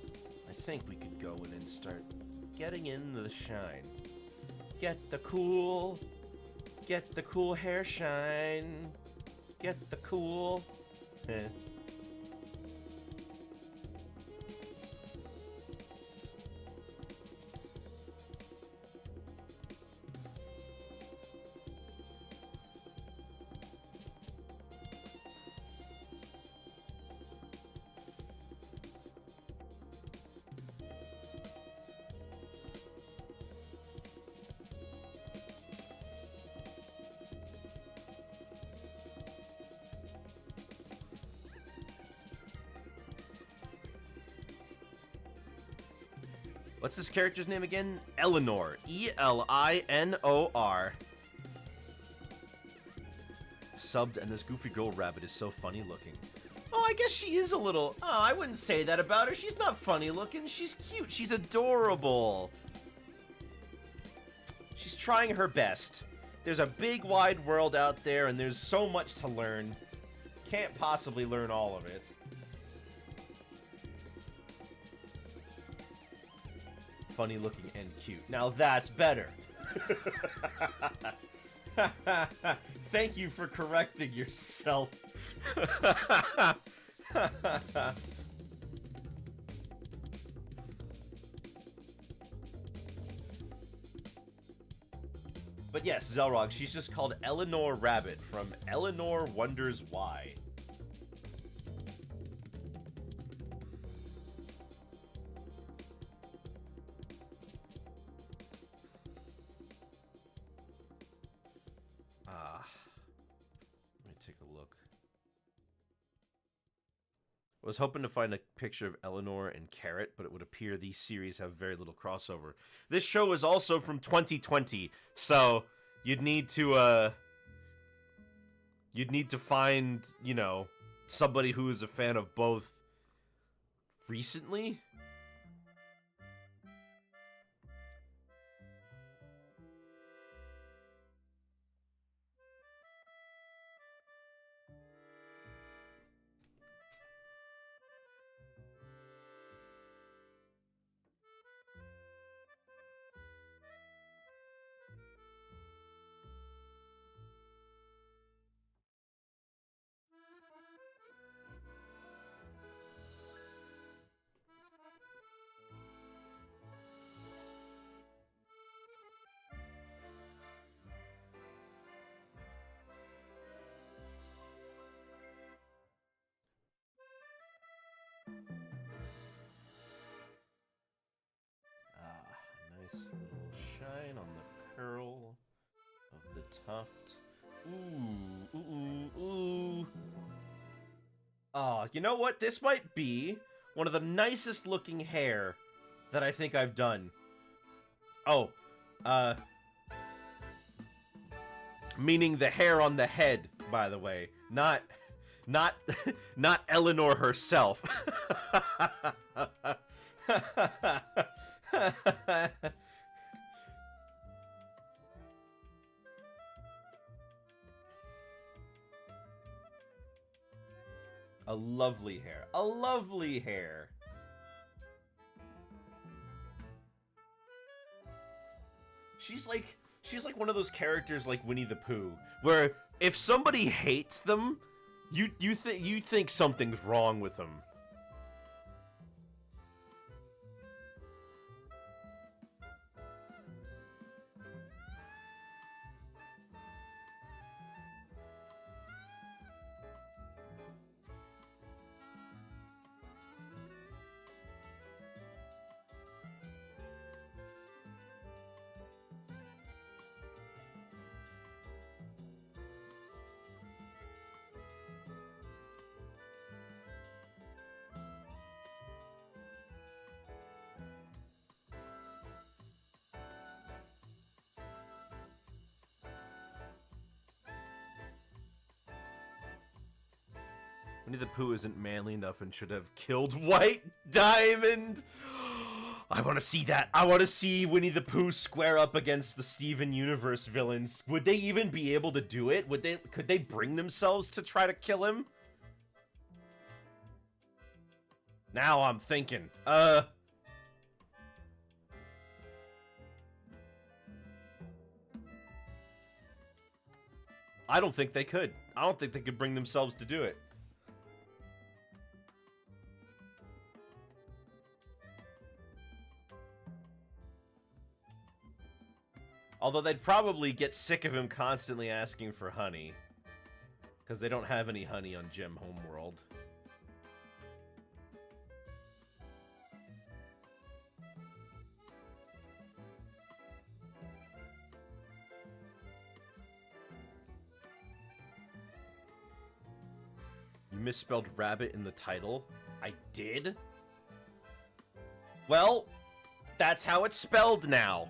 I think we could go in and start getting in the shine. Get the cool hair shine. Get the cool. What's this character's name again? Elinor. E-L-I-N-O-R. Subbed, and this goofy girl Rabbt is so funny looking. Oh, I guess she is a little... Oh, I wouldn't say that about her. She's not funny looking. She's cute. She's adorable. She's trying her best. There's a big, wide world out there, and there's so much to learn. Can't possibly learn all of it. Funny looking and cute. Now that's better. Thank you for correcting yourself. But yes, Zelrog, she's just called Elinor Rabbt from Elinor Wonders Why. Let me take a look. I was hoping to find a picture of Elinor and Carrot, but it would appear these series have very little crossover. This show is also from 2020, so you'd need to find, you know, somebody who is a fan of both recently. Nice little shine on the curl of the tuft. Ooh, ooh, ooh. You know what? This might be one of the nicest looking hair that I think I've done. Oh, meaning the hair on the head, by the way. Not Elinor herself. A lovely hair. A lovely hair. She's like one of those characters like Winnie the Pooh, where if somebody hates them, you think something's wrong with them. Winnie the Pooh isn't manly enough and should have killed White Diamond. I want to see that. I want to see Winnie the Pooh square up against the Steven Universe villains. Would they even be able to do it? Could they bring themselves to try to kill him? Now I'm thinking. I don't think they could. I don't think they could bring themselves to do it. Although they'd probably get sick of him constantly asking for honey. Because they don't have any honey on Gem Homeworld. You misspelled rabbit in the title? I did? Well, That's how it's spelled now.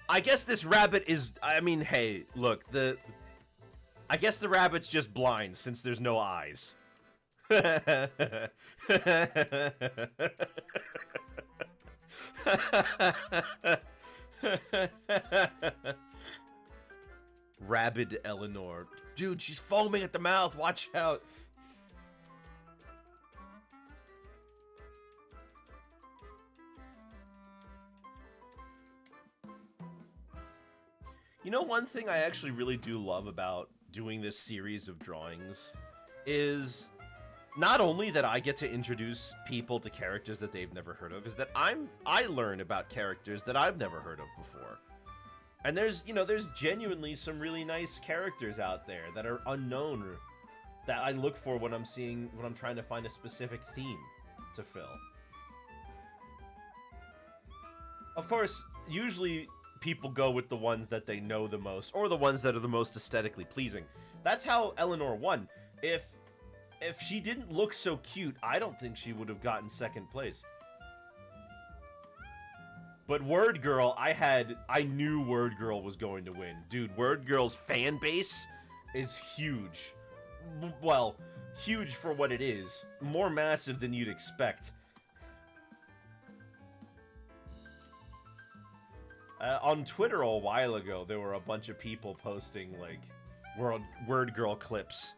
I guess this rabbit is... I mean, hey, look, I guess the rabbit's just blind since there's no eyes. Rabid Eleanor. Dude, she's foaming at the mouth. Watch out. You know, one thing I actually really do love about doing this series of drawings is not only that I get to introduce people to characters that they've never heard of, is that I learn about characters that I've never heard of before. And there's genuinely some really nice characters out there that are unknown that I look for when I'm trying to find a specific theme to fill. Of course, usually people go with the ones that they know the most, or the ones that are the most aesthetically pleasing. That's how Eleanor won. If she didn't look so cute, I don't think she would have gotten second place. But Word Girl, I knew Word Girl was going to win. Dude, Word Girl's fan base is huge. Well, huge for what it is. More massive than you'd expect. On Twitter a while ago, there were a bunch of people posting, like, Word Girl clips.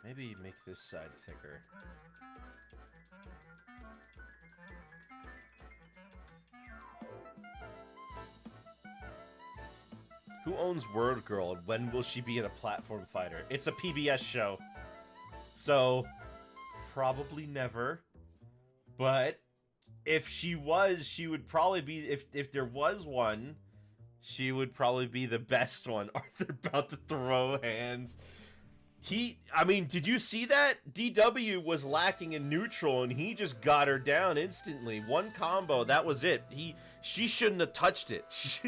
Maybe make this side thicker. Who owns Word Girl, and when will she be in a platform fighter? It's a PBS show. So, probably never. But, if she was, she would probably be, if there was one, she would probably be the best one. Arthur about to throw hands. I mean, did you see that? DW was lacking in neutral, and he just got her down instantly. One combo, that was it. She shouldn't have touched it.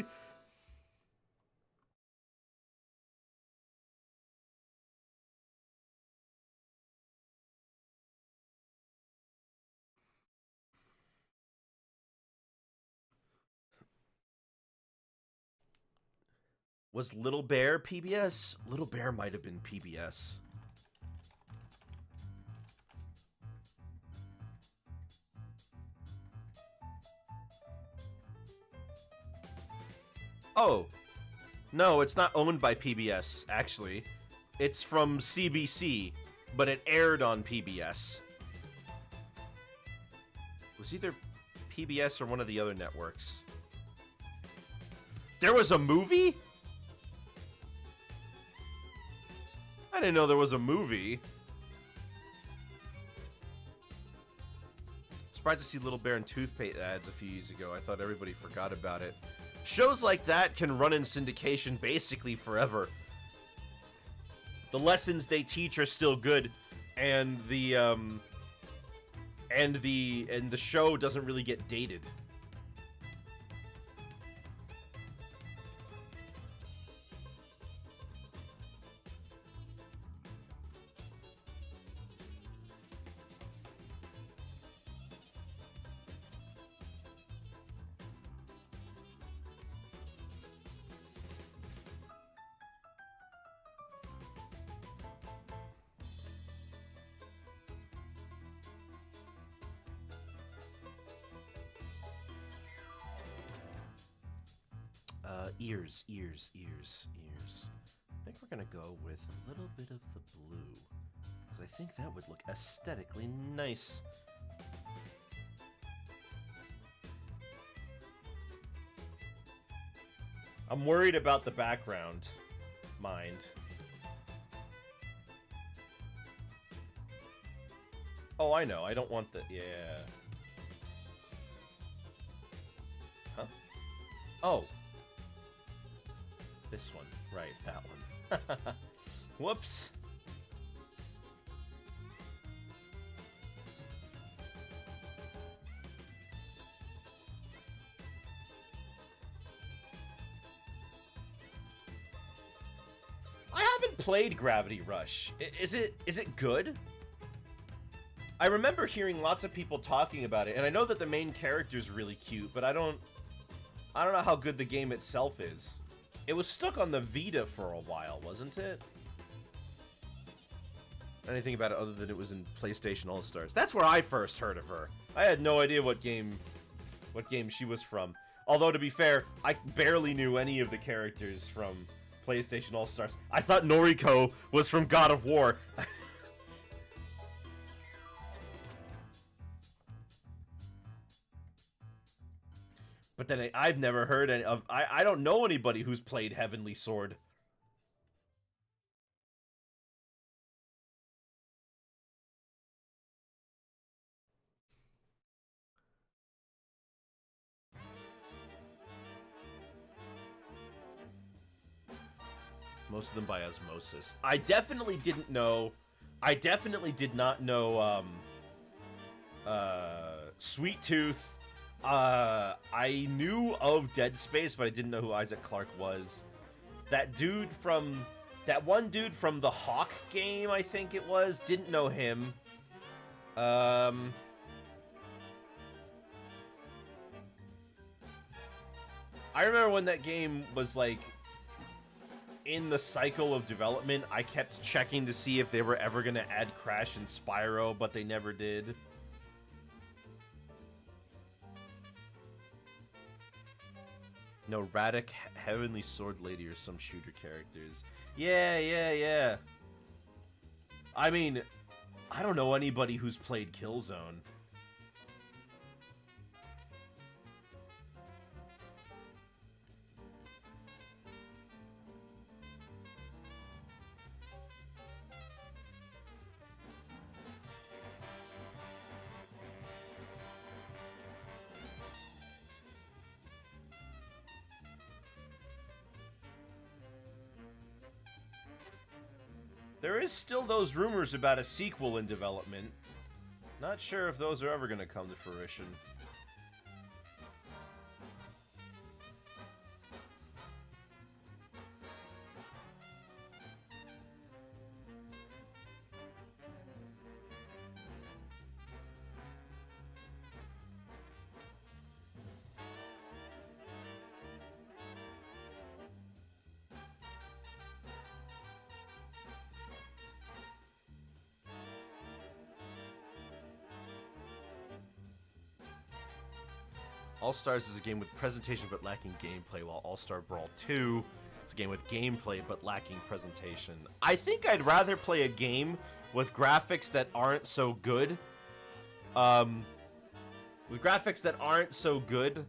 Was Little Bear PBS? Little Bear might have been PBS. Oh. No, it's not owned by PBS, actually. It's from CBC, but it aired on PBS. It was either PBS or one of the other networks. There was a movie? I didn't know there was a movie. Surprised to see Little Bear and toothpaste ads a few years ago. I thought everybody forgot about it. Shows like that can run in syndication basically forever. The lessons they teach are still good, and the show doesn't really get dated. Ears. I think we're gonna go with a little bit of the blue, because I think that would look aesthetically nice. I'm worried about the background, mind. Oh, I know. I don't want the... Yeah. Huh? Oh. This one. Right, that one. Whoops. I haven't played Gravity Rush. Is it good? I remember hearing lots of people talking about it, and I know that the main character's really cute, but I don't know how good the game itself is. It was stuck on the Vita for a while, wasn't it? Anything about it other than it was in PlayStation All-Stars. That's where I first heard of her. I had no idea what game she was from. Although, to be fair, I barely knew any of the characters from PlayStation All-Stars. I thought Noriko was from God of War. But then I've never heard any of... I don't know anybody who's played Heavenly Sword. Most of them by osmosis. I definitely didn't know... I definitely did not know, Sweet Tooth. I knew of Dead Space, but I didn't know who Isaac Clarke was. That dude from... That one dude from the Hawk game, I think it was. Didn't know him. I remember when that game was, like, in the cycle of development, I kept checking to see if they were ever going to add Crash and Spyro, but they never did. No, Radek, Heavenly Sword Lady, or some shooter characters. Yeah. I mean, I don't know anybody who's played Killzone. There is still those rumors about a sequel in development. Not sure if those are ever going to come to fruition. All-Stars is a game with presentation but lacking gameplay, while All-Star Brawl 2 is a game with gameplay but lacking presentation. I think I'd rather play a game with graphics that aren't so good. With graphics that aren't so good,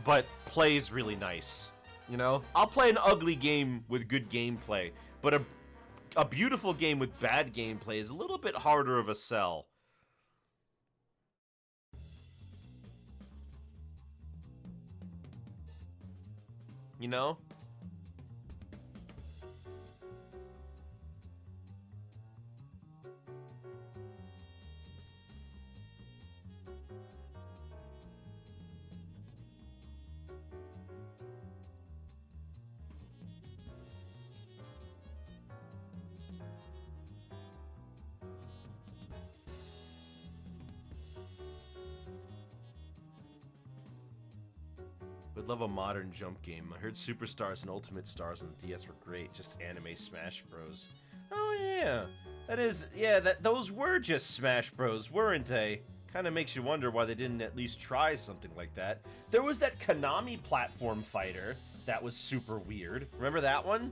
but plays really nice. You know? I'll play an ugly game with good gameplay, but a beautiful game with bad gameplay is a little bit harder of a sell. You know? Would love a modern jump game. I heard Superstars and Ultimate Stars on the DS were great. Just anime Smash Bros. Oh yeah, that is, yeah. Those were just Smash Bros, weren't they? Kind of makes you wonder why they didn't at least try something like that. There was that Konami platform fighter that was super weird. Remember that one?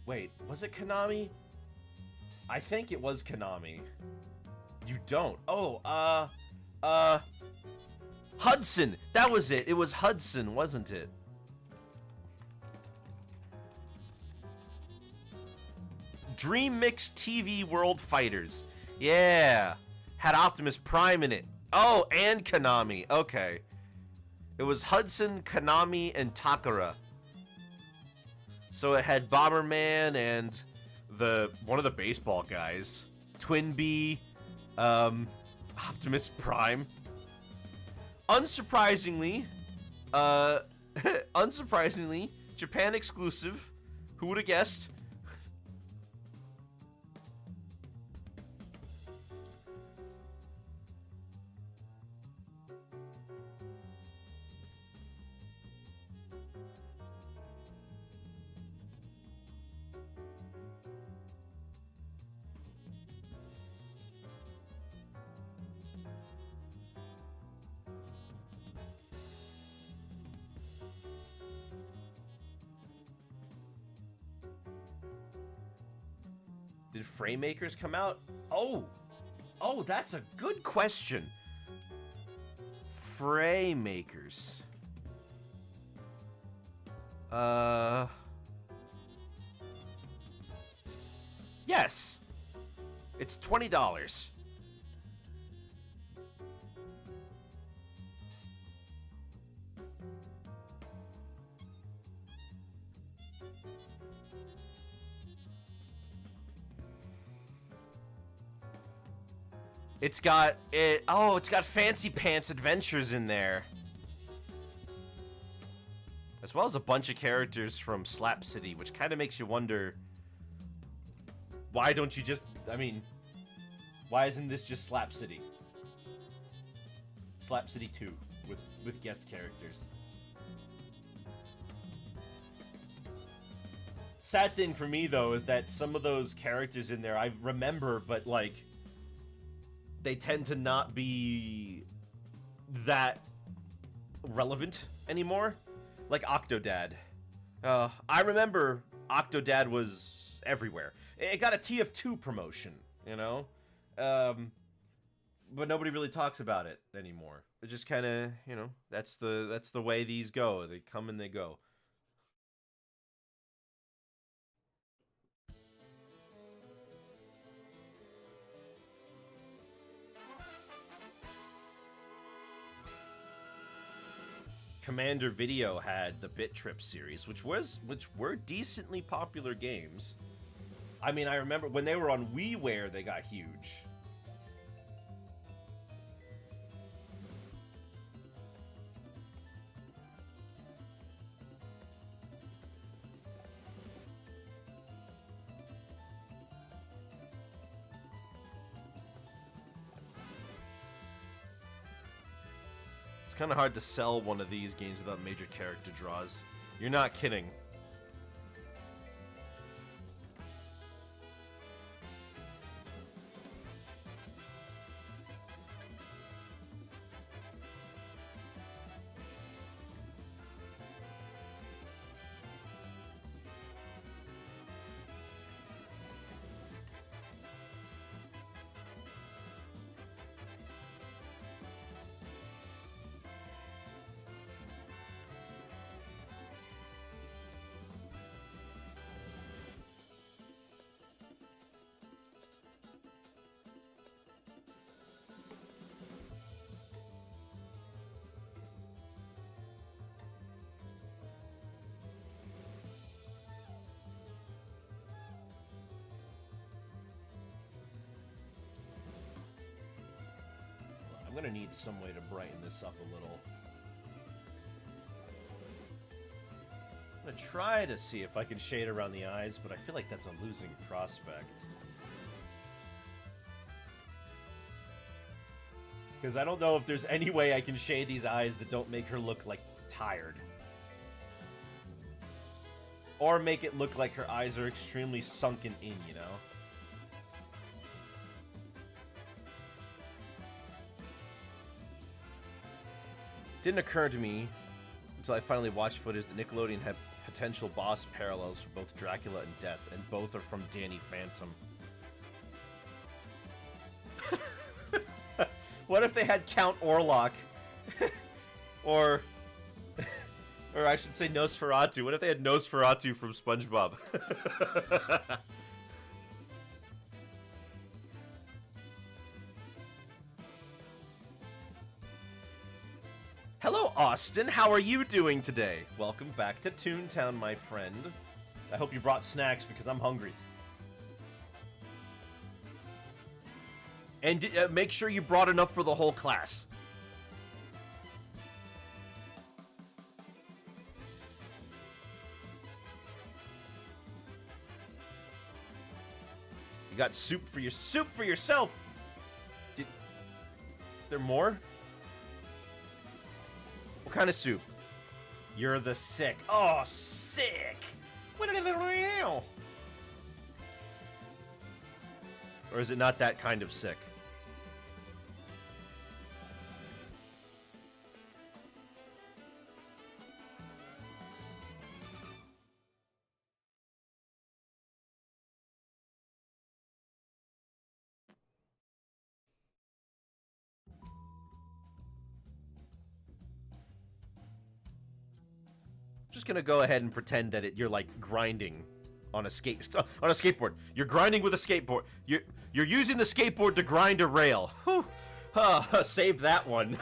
Wait, was it Konami? I think it was Konami. You don't. Oh, Hudson! That was it. It was Hudson, wasn't it? Dream Mix TV World Fighters. Yeah. Had Optimus Prime in it. Oh, and Konami. Okay. It was Hudson, Konami, and Takara. So it had Bomberman and one of the baseball guys. Twinbee, Optimus Prime. Unsurprisingly, Japan exclusive. Who would have guessed? Did Frame Makers come out? Oh, that's a good question. Frame Makers. Yes. It's $20. It's got Fancy Pants Adventures in there. As well as a bunch of characters from Slap City, which kind of makes you wonder, why don't you just, why isn't this just Slap City? Slap City 2 with guest characters. Sad thing for me though is that some of those characters in there I remember, but like they tend to not be that relevant anymore. Like Octodad. I remember Octodad was everywhere. It got a TF2 promotion, you know? But nobody really talks about it anymore. It just kind of, you know, that's the way these go. They come and they go. Commander Video had the Bit Trip series, which were decently popular games. I mean, I remember when they were on WiiWare, they got huge. It's kind of hard to sell one of these games without major character draws. You're not kidding. I'm gonna need some way to brighten this up a little. I'm gonna try to see if I can shade around the eyes, but I feel like that's a losing prospect. Because I don't know if there's any way I can shade these eyes that don't make her look, like, tired. Or make it look like her eyes are extremely sunken in, you know? Didn't occur to me until I finally watched footage that Nickelodeon had potential boss parallels for both Dracula and Death, and both are from Danny Phantom. What if they had Count Orlok? or I should say Nosferatu. What if they had Nosferatu from SpongeBob? Hello, Austin. How are you doing today? Welcome back to Toontown, my friend. I hope you brought snacks because I'm hungry. And make sure you brought enough for the whole class. You got soup for yourself. Is there more? What kind of soup? You're the sick. Oh, sick. Or is it not that kind of sick? Just gonna go ahead and pretend that you're like grinding on a skateboard. You're grinding with a skateboard. You're using the skateboard to grind a rail. Whew. Save that one.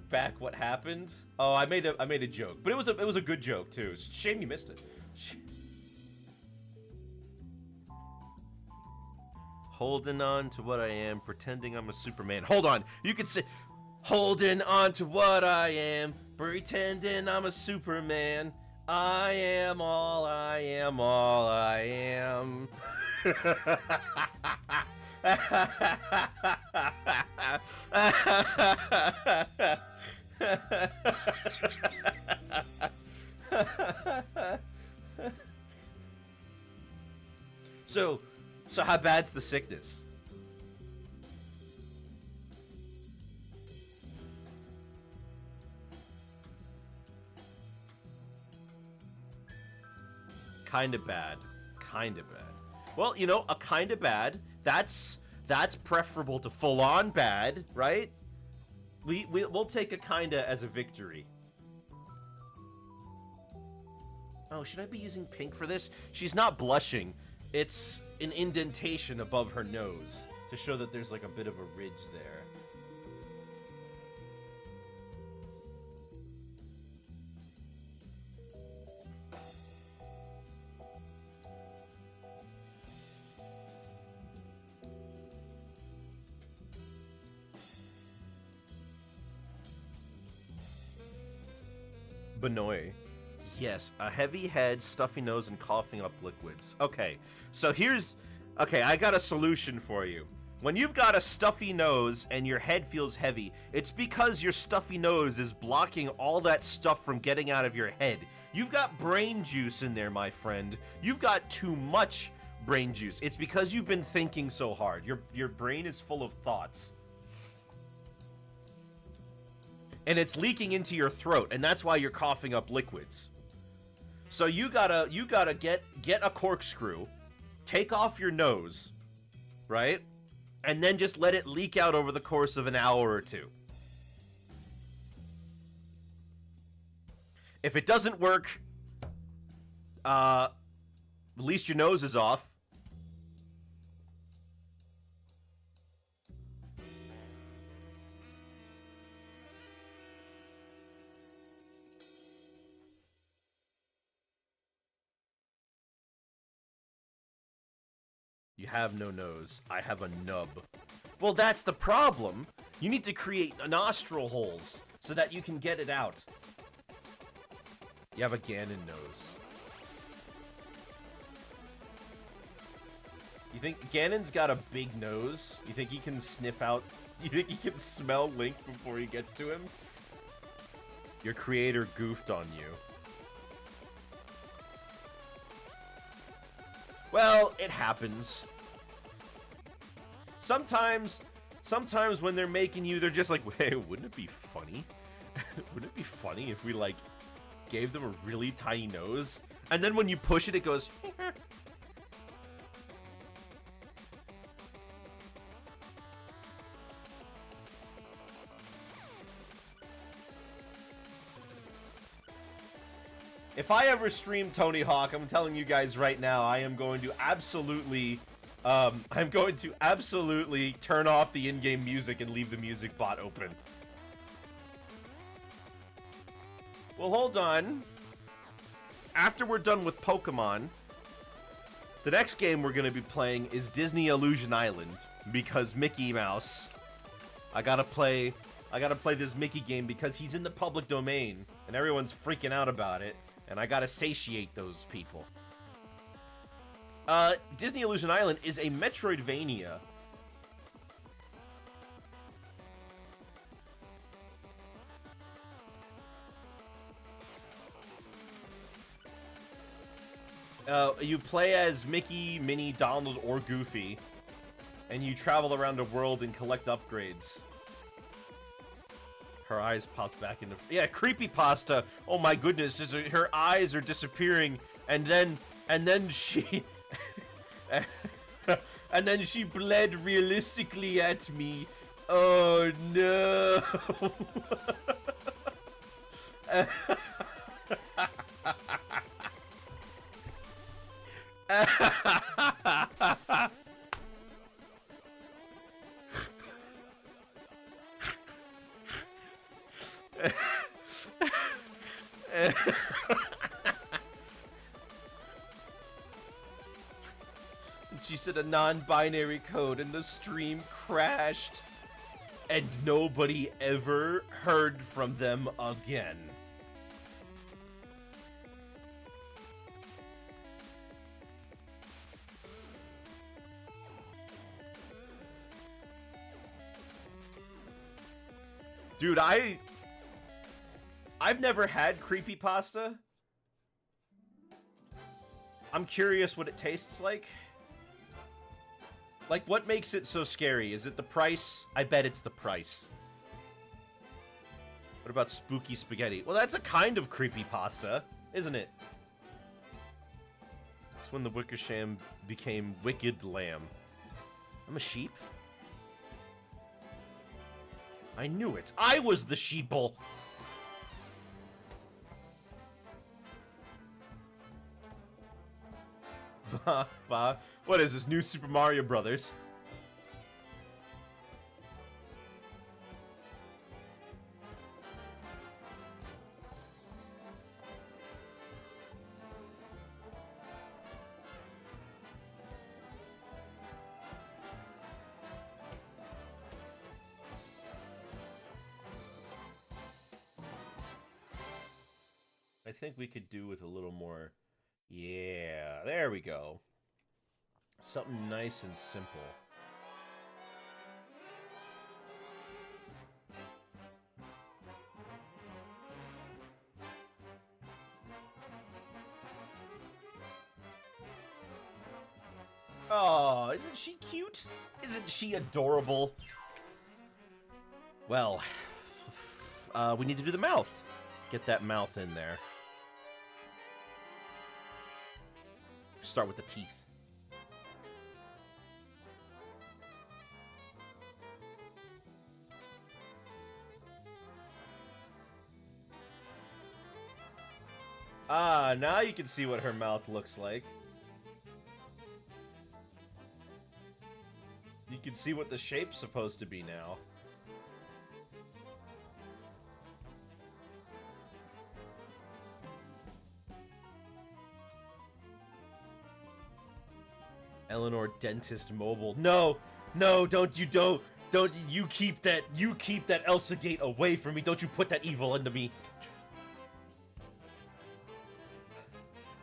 Back, what happened? Oh, I made a joke, but it was a good joke too. It's a shame you missed it. Holding on to what I am, pretending I'm a Superman. Hold on, you could say, holding on to what I am, pretending I'm a Superman. I am all I am, all I am. So how bad's the sickness? Kinda bad. Kinda bad. Well, you know, a kinda bad, that's preferable to full-on bad, right? We'll take a kinda as a victory. Oh, should I be using pink for this? She's not blushing. It's an indentation above her nose to show that there's like a bit of a ridge there. Benoit. Yes, a heavy head, stuffy nose, and coughing up liquids. Okay, so okay, I got a solution for you. When you've got a stuffy nose and your head feels heavy, it's because your stuffy nose is blocking all that stuff from getting out of your head. You've got brain juice in there, my friend. You've got too much brain juice. It's because you've been thinking so hard. Your brain is full of thoughts. And it's leaking into your throat, and that's why you're coughing up liquids. So you gotta get a corkscrew, take off your nose, right? And then just let it leak out over the course of an hour or two. If it doesn't work, at least your nose is off. You have no nose. I have a nub. Well, that's the problem. You need to create nostril holes so that you can get it out. You have a Ganon nose. You think Ganon's got a big nose? You think he can sniff out... You think he can smell Link before he gets to him? Your creator goofed on you. Well, it happens. Sometimes when they're making you, they're just like, hey, wouldn't it be funny? Wouldn't it be funny if we, like, gave them a really tiny nose? And then when you push it, it goes... If I ever stream Tony Hawk, I'm telling you guys right now, I am going to absolutely, I'm going to absolutely turn off the in-game music and leave the music bot open. Well, hold on. After we're done with Pokemon, the next game we're going to be playing is Disney Illusion Island, because Mickey Mouse. I gotta play this Mickey game because he's in the public domain, and everyone's freaking out about it, and I gotta satiate those people. Disney Illusion Island is a Metroidvania. You play as Mickey, Minnie, Donald, or Goofy, and you travel around the world and collect upgrades. Her eyes popped back into... Yeah, creepypasta! Oh my goodness, her eyes are disappearing, and then she... and then she bled realistically at me. Oh no! She said a non-binary code and the stream crashed, and nobody ever heard from them again. Dude, I've never had creepypasta. I'm curious what it tastes like. Like, what makes it so scary? Is it the price? I bet it's the price. What about spooky spaghetti? Well, that's a kind of creepypasta, isn't it? It's when the Wickersham became Wicked Lamb. I'm a sheep? I knew it. I was the sheeple. What is this, new Super Mario Brothers? I think we could do with a little more... Yeah, there we go. Something nice and simple. Oh, isn't she cute? Isn't she adorable? Well, we need to do the mouth. Get that mouth in there. Start with the teeth. Ah, now you can see what her mouth looks like. You can see what the shape's supposed to be now. Eleanor Dentist Mobile. No, no, don't you keep that Elsa Gate away from me. Don't you put that evil into me.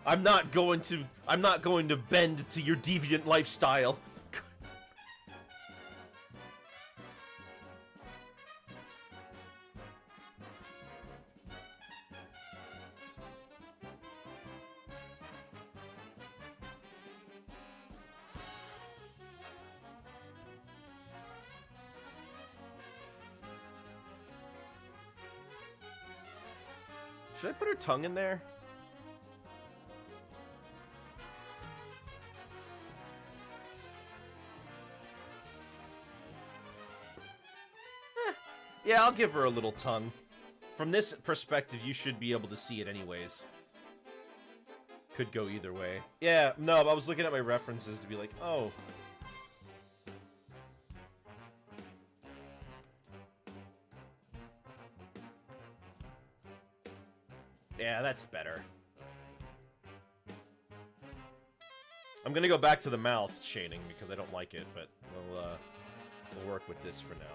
I'm not going to bend to your deviant lifestyle. Should I put her tongue in there? Yeah, I'll give her a little tongue. From this perspective, you should be able to see it anyways. Could go either way. Yeah, no, I was looking at my references to be like, oh. Yeah, that's better. I'm gonna go back to the mouth shading because I don't like it, but we'll work with this for now.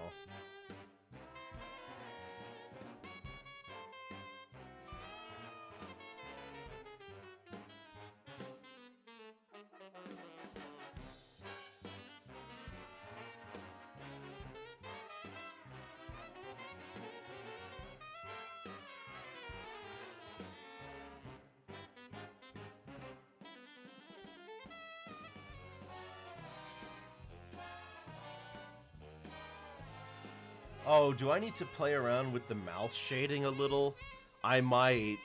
Oh, do I need to play around with the mouth shading a little? I might.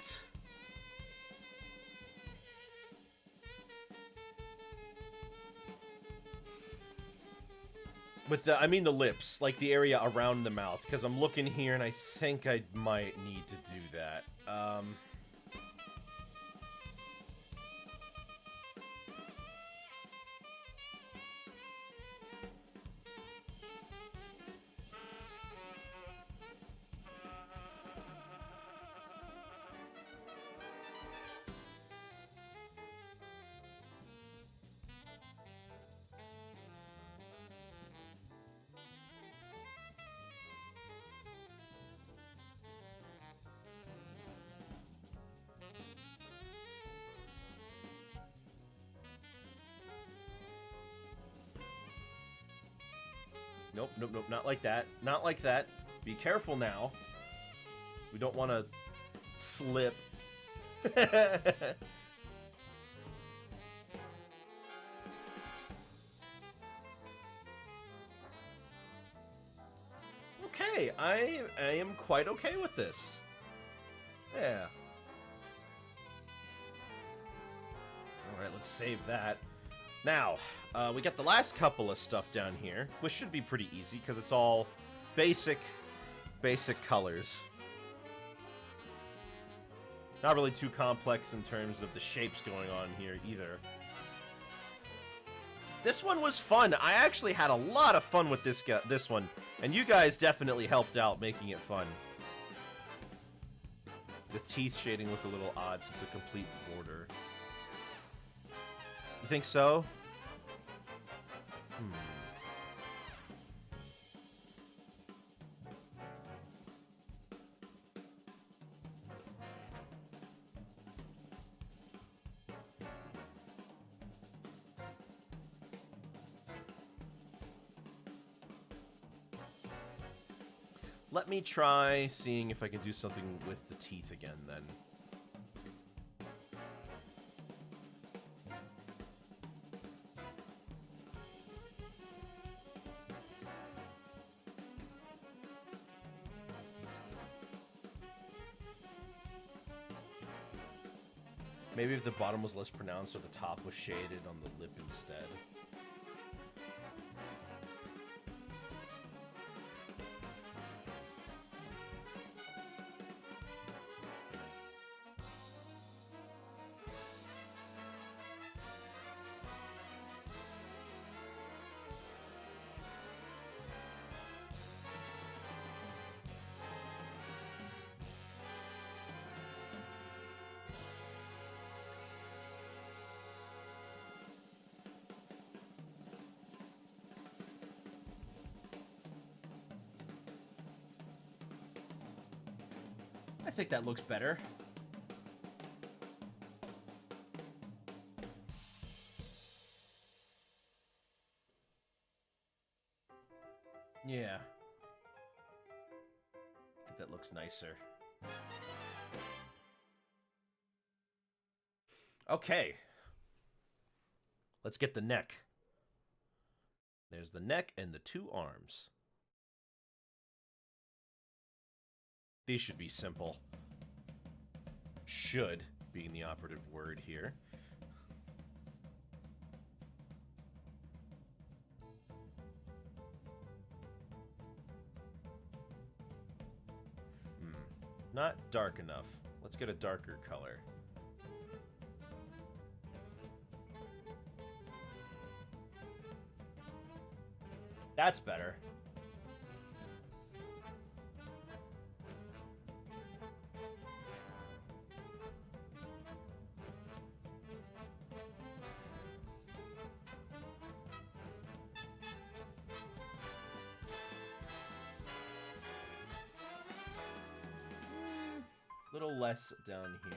With the, I mean the lips, like the area around the mouth, because I'm looking here and I think I might need to do that. Nope, nope, nope, not like that. Not like that. Be careful now. We don't want to slip. Okay, I am quite okay with this. Yeah. Alright, let's save that. Now, we got the last couple of stuff down here, which should be pretty easy, because it's all basic colors. Not really too complex in terms of the shapes going on here, either. This one was fun. I actually had a lot of fun with this one, and you guys definitely helped out making it fun. The teeth shading look a little odd since it's a complete border. You think so? Let me try seeing if I can do something with the teeth again, then. Maybe if the bottom was less pronounced or the top was shaded on the lip instead. I think that looks better. Yeah. I think that looks nicer. Okay. Let's get the neck. There's the neck and the two arms. These should be simple. Should being the operative word here. Not dark enough. Let's get a darker color. That's better. Little less down here.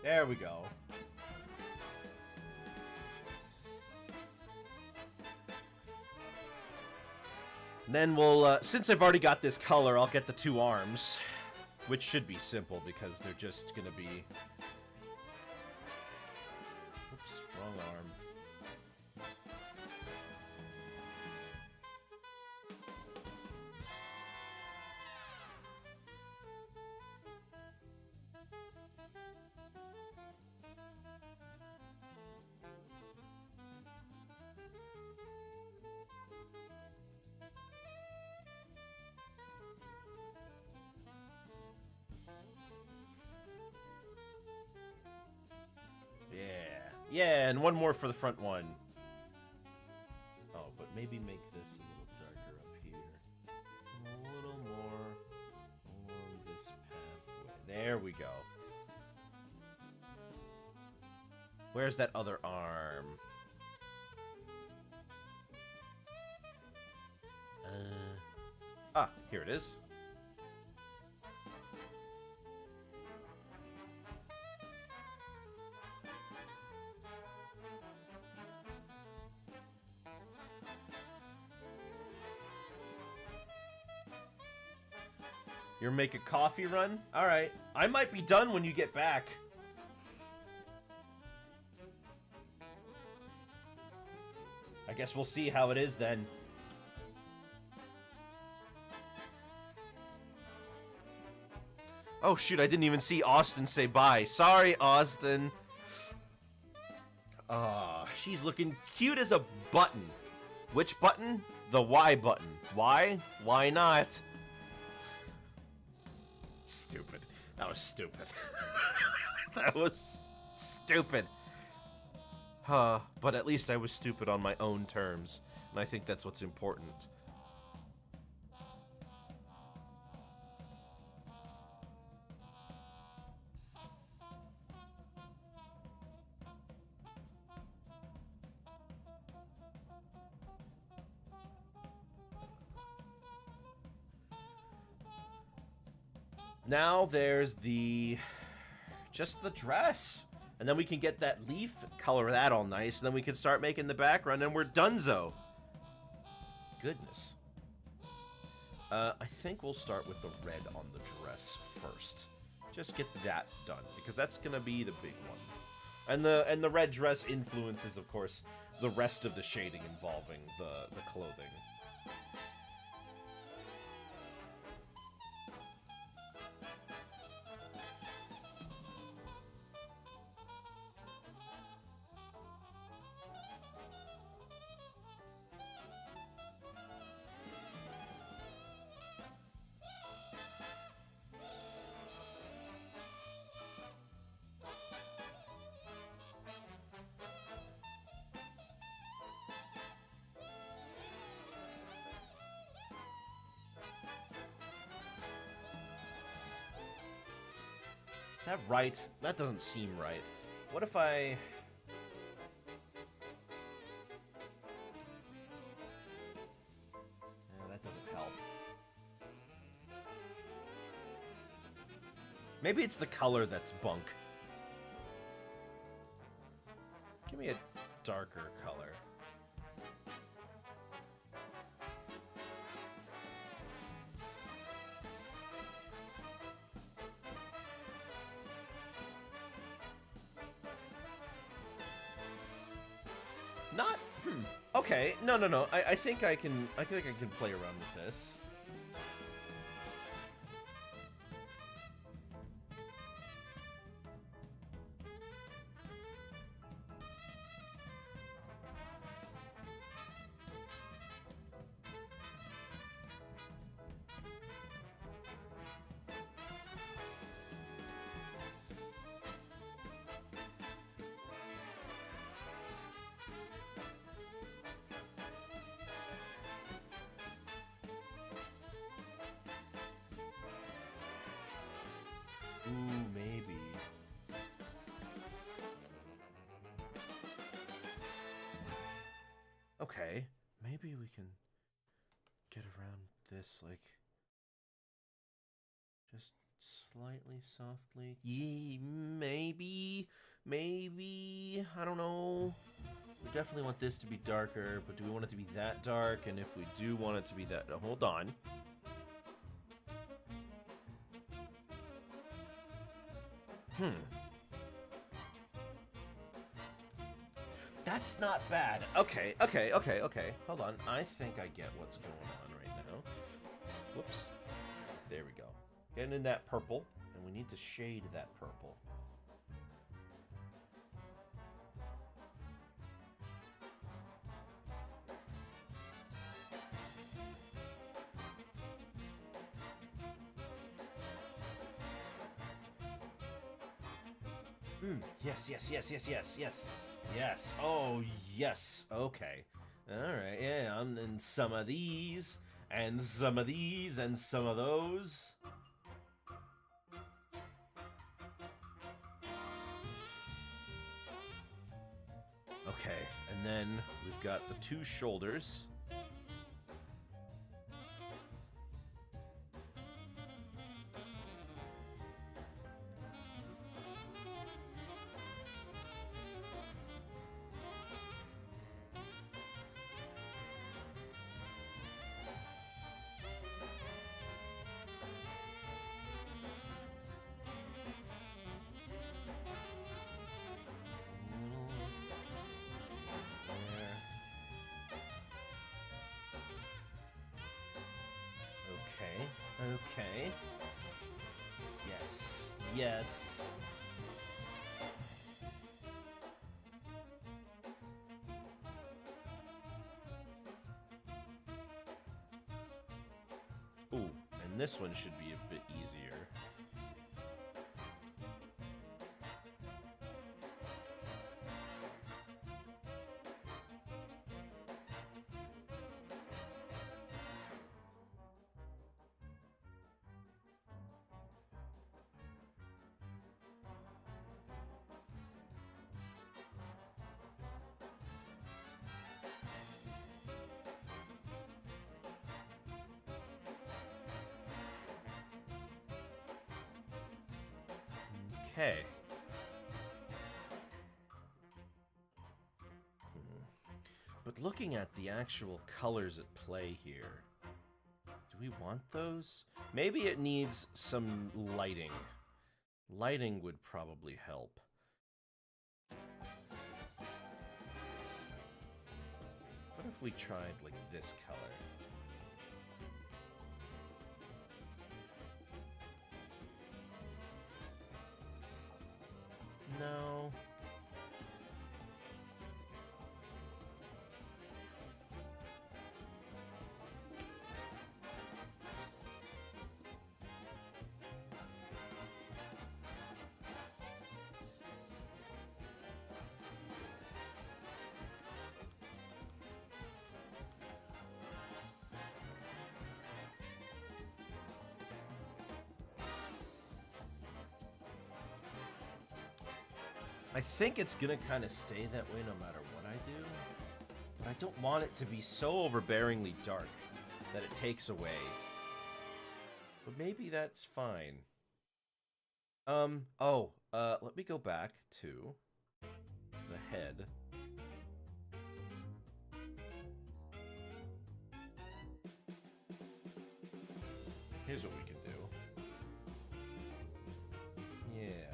There we go. And then we'll, since I've already got this color, I'll get the 2 arms. Which should be simple because they're just gonna be... Oops, wrong arm. Yeah, and one more for the front one. Oh, but maybe make this a little darker up here. A little more along this pathway. There we go. Where's that other arm? Here it is. You're make a coffee run? Alright. I might be done when you get back. I guess we'll see how it is then. Oh shoot, I didn't even see Austin say bye. Sorry, Austin. She's looking cute as a button. Which button? The Y button. Why? Why not? Stupid. That was stupid. That was stupid. But at least I was stupid on my own terms. And I think that's what's important. Now there's just the dress. And then we can get that leaf, color that all nice, and then we can start making the background, and we're donezo. Goodness. I think we'll start with the red on the dress first. Just get that done, because that's gonna be the big one. And the red dress influences, of course, the rest of the shading involving the clothing. Is that right? That doesn't seem right. What if I... that doesn't help. Maybe it's the color that's bunk. Give me a darker color. Not, okay, no. I think I can play around with this. maybe we can get around this, like, just slightly softly. Maybe. I don't know. We definitely want this to be darker, but do we want it to be that dark? And if we do want it to be that... hold on. That's not bad. Okay. Hold on. I think I get what's going on right now. Whoops. There we go. Getting in that purple, and we need to shade that purple. Yes. Oh, yes. Okay. Alright, yeah, and some of these, and some of these, and some of those. Okay, and then we've got the two shoulders. Okay. Yes. Ooh, and this one should be a bit easier. Okay. But looking at the actual colors at play here, do we want those? Maybe it needs some lighting. Lighting would probably help. What if we tried, like, this color? No. I think it's gonna kind of stay that way no matter what I do. But I don't want it to be so overbearingly dark that it takes away. But maybe that's fine. Let me go back to the head. Here's what we can do. Yeah.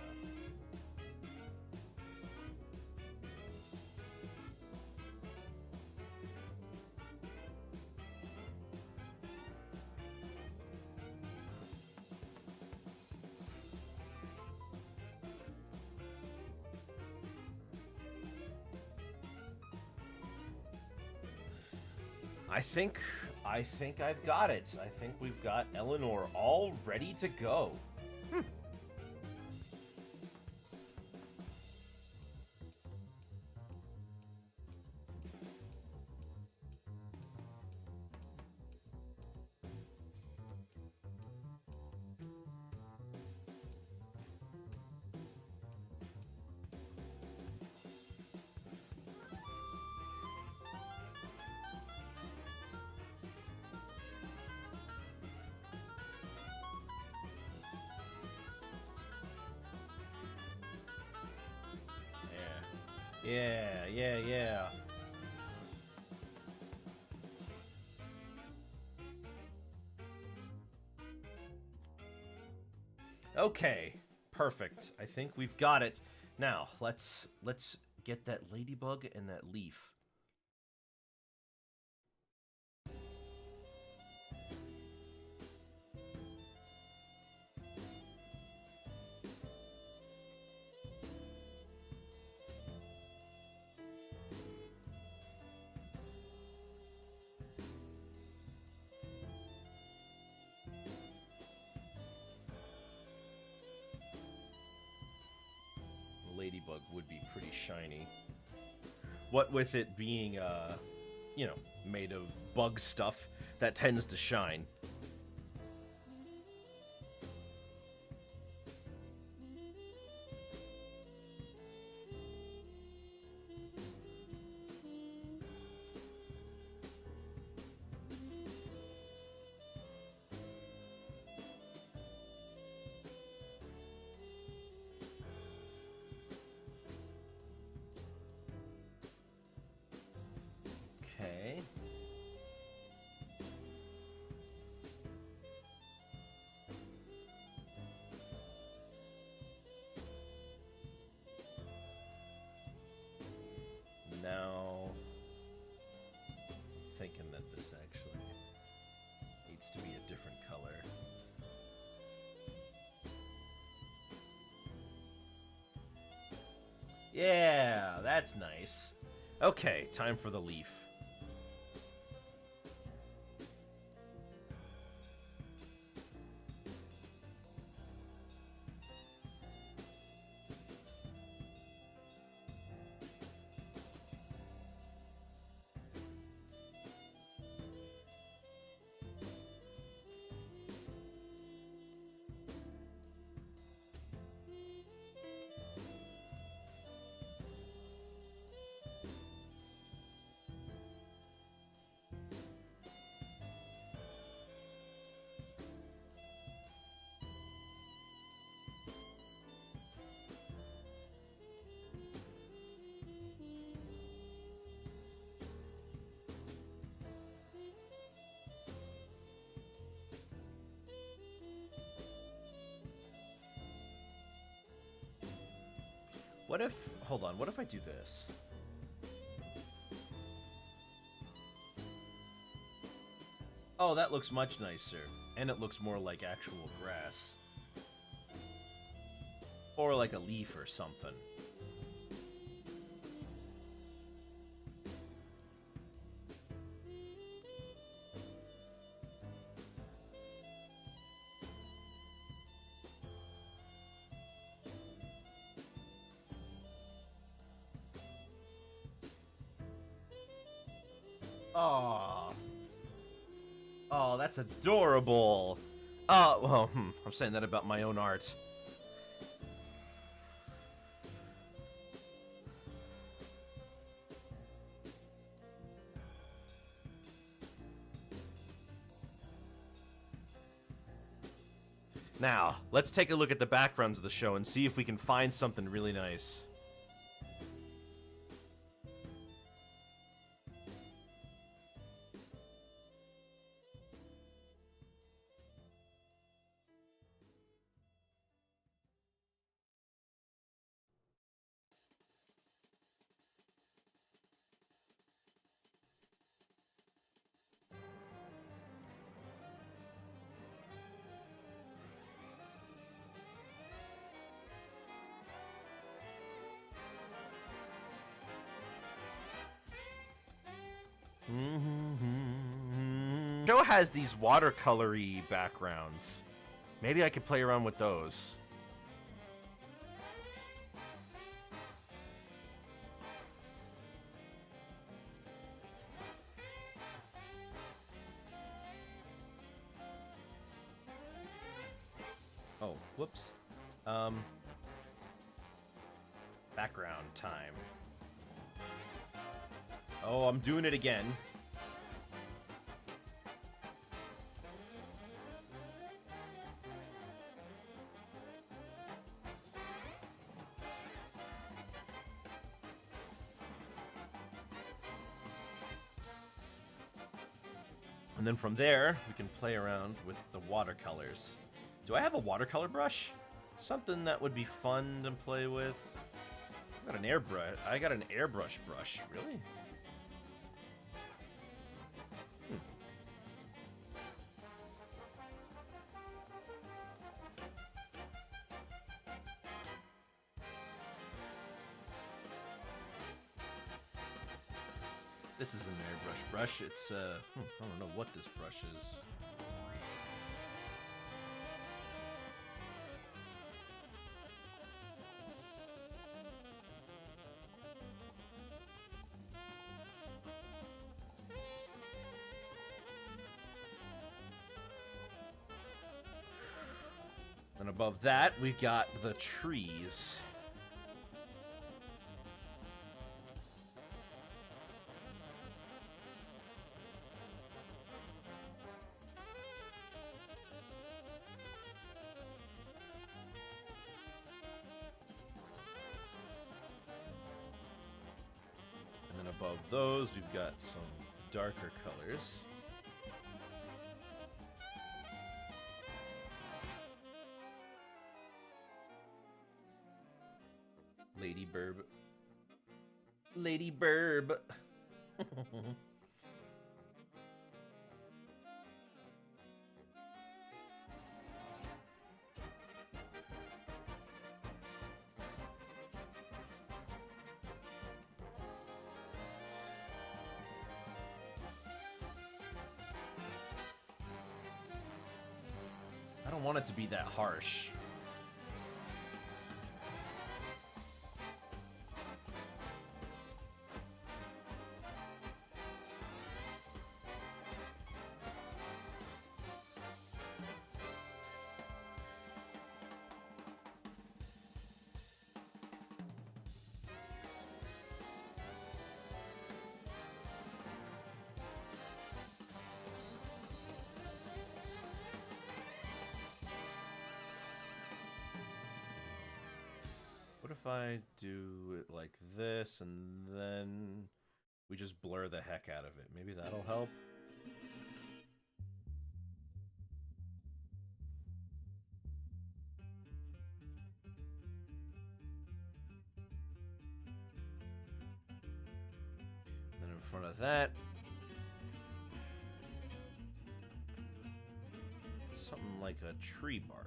I think I've got it. I think we've got Eleanor all ready to go. Yeah, yeah, yeah. Okay, perfect. I think we've got it. Now, let's get that ladybug and that leaf. Ladybug would be pretty shiny. What with it being, you know, made of bug stuff that tends to shine. Okay. Now, I'm thinking that this actually needs to be a different color. Yeah, that's nice. Okay, time for the leaf. What if... Hold on, what if I do this? Oh, that looks much nicer. And it looks more like actual grass. Or like a leaf or something. Aww. Oh, that's adorable. Oh, well, I'm saying that about my own art. Now, let's take a look at the backgrounds of the show and see if we can find something really nice. Show has these watercolory backgrounds. Maybe I could play around with those. Oh, whoops. Background time. Oh, I'm doing it again. And then from there, we can play around with the watercolors. Do I have a watercolor brush? Something that would be fun to play with. I got an airbrush. I got an airbrush brush. Really? This is an airbrush brush. It's, I don't know what this brush is. And above that, we've got the trees. And then above those, we've got some darker colors. Lady Burb. Lady Burb. I don't want it to be that harsh. What if I do it like this, and then we just blur the heck out of it? Maybe that'll help? Then in front of that, something like a tree bark.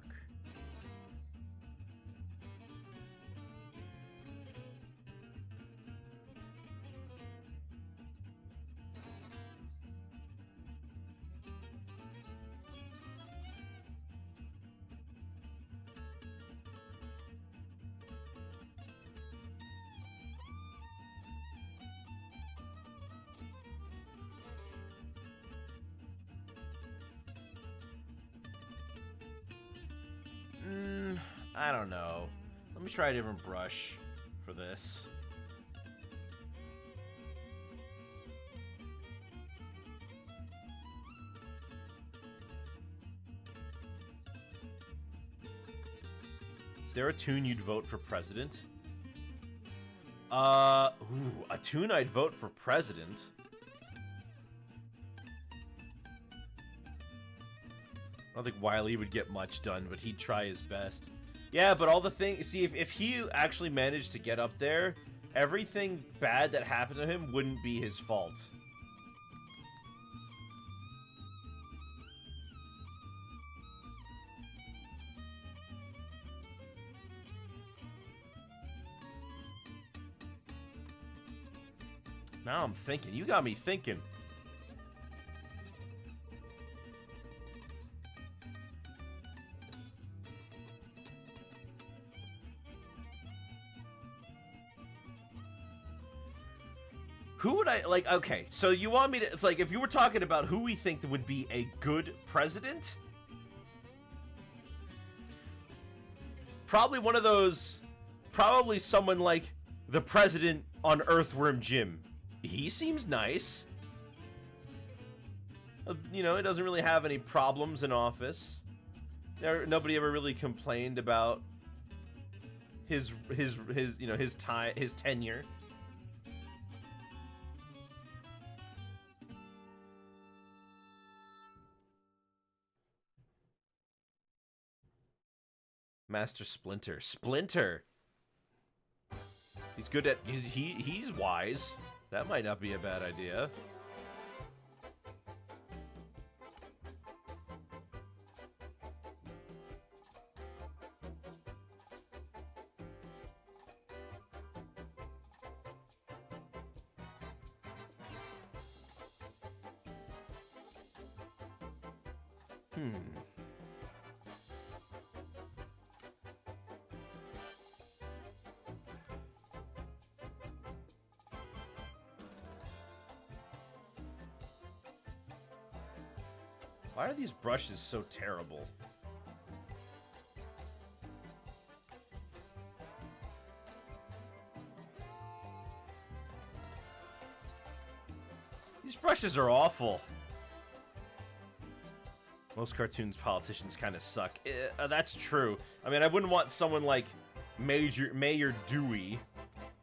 I don't know. Let me try a different brush for this. Is there a tune you'd vote for president? A tune I'd vote for president? I don't think Wiley would get much done, but he'd try his best. Yeah, but all the things... See, if he actually managed to get up there, everything bad that happened to him wouldn't be his fault. Now I'm thinking. You got me thinking. Who would I, like, okay, so you want me to, it's like, if you were talking about who we think would be a good president, probably one of those, probably someone like the president on Earthworm Jim. He seems nice. You know, he doesn't really have any problems in office. Nobody ever really complained about his you know, his tenure. Master Splinter. Splinter! He's good at... He's wise. That might not be a bad idea. Why are these brushes so terrible? These brushes are awful. Most cartoons politicians kind of suck. That's true. I mean, I wouldn't want someone like Mayor Dewey.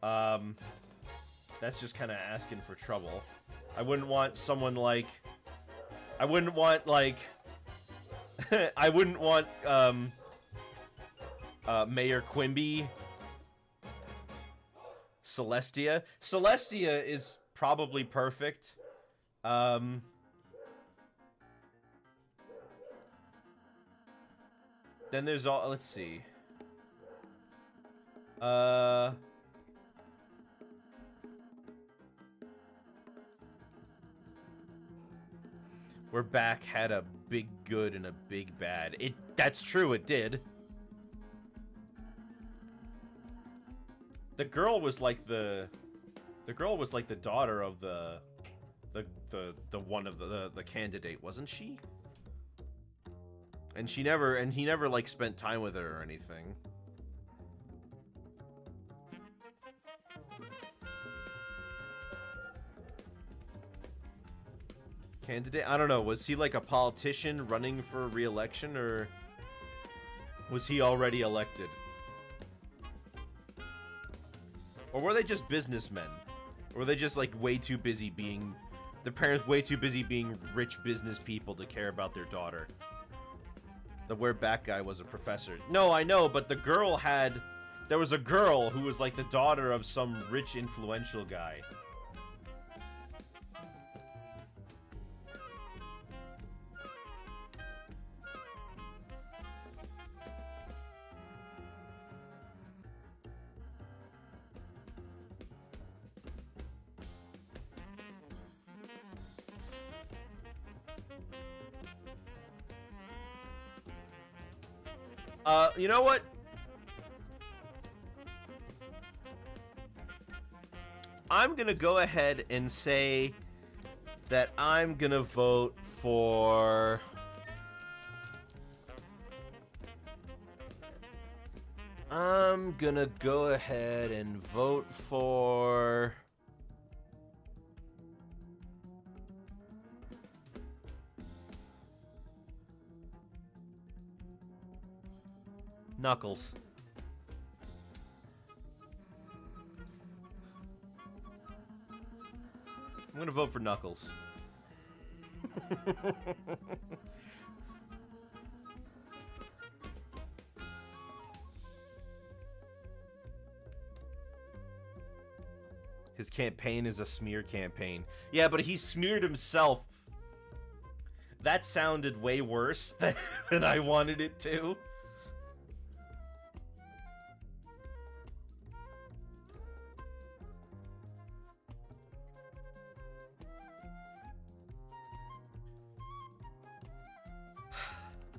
That's just kind of asking for trouble. I wouldn't want someone like... I wouldn't want, like... I wouldn't want, Mayor Quimby. Celestia. Celestia is probably perfect. Then there's all... Let's see. Where Back had a big good and a big bad. That's true, it did. The girl was like the daughter of the one of the candidate, wasn't she? And he never like spent time with her or anything. Candidate? I don't know. Was he like a politician running for re-election, or was he already elected? Or were they just businessmen? Or were they just like way too busy being... The parents way too busy being rich business people to care about their daughter? The Where Back guy was a professor. No, I know, but the girl had... There was a girl who was like the daughter of some rich influential guy. You know what? I'm gonna go ahead and say that I'm gonna vote for... I'm gonna go ahead and vote for... Knuckles. I'm gonna vote for Knuckles. His campaign is a smear campaign. Yeah, but he smeared himself. That sounded way worse than I wanted it to.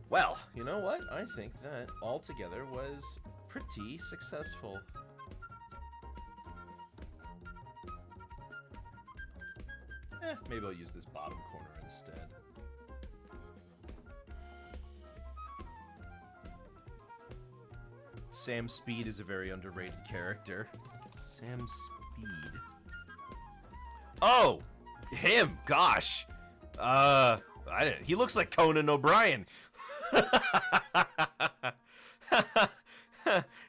Well, you know what? I think that altogether was pretty successful. Maybe I'll use this bottom corner instead. Sam Speed is a very underrated character. Sam Speed. Oh! Him! Gosh! I didn't. He looks like Conan O'Brien.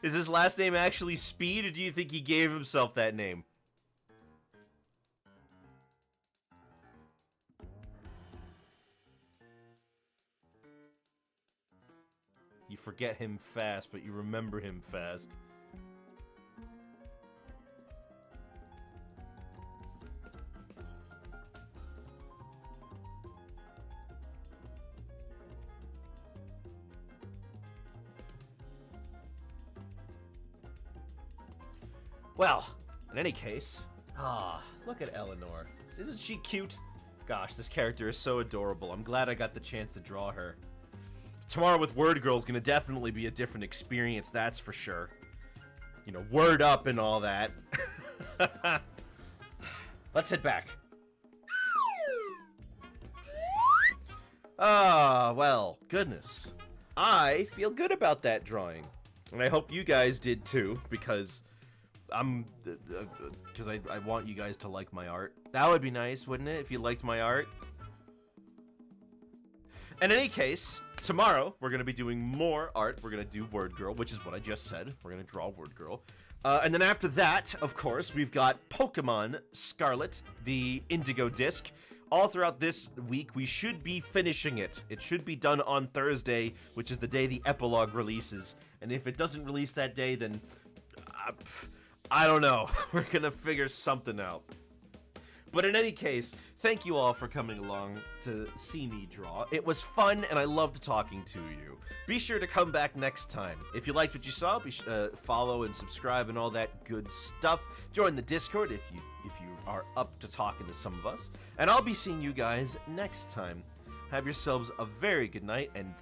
Is his last name actually Speed, or do you think he gave himself that name? forget him fast, but you remember him fast. Well, in any case, look at Eleanor. Isn't she cute? Gosh, this character is so adorable. I'm glad I got the chance to draw her. Tomorrow with Word Girl is gonna definitely be a different experience, that's for sure. You know, word up and all that. Let's head back. Well, goodness. I feel good about that drawing. And I hope you guys did too, because I want you guys to like my art. That would be nice, wouldn't it, if you liked my art? In any case, tomorrow we're going to be doing more art. We're going to do Word Girl, which is what I just said. We're going to draw Word Girl. And then after that, of course, we've got Pokemon Scarlet, the Indigo Disc. All throughout this week, we should be finishing it. It should be done on Thursday, which is the day the epilogue releases. And if it doesn't release that day, then I don't know. We're gonna figure something out. But in any case, thank you all for coming along to see me draw. It was fun, and I loved talking to you. Be sure to come back next time. If you liked what you saw, follow and subscribe and all that good stuff. Join the Discord if you are up to talking to some of us. And I'll be seeing you guys next time. Have yourselves a very good night, and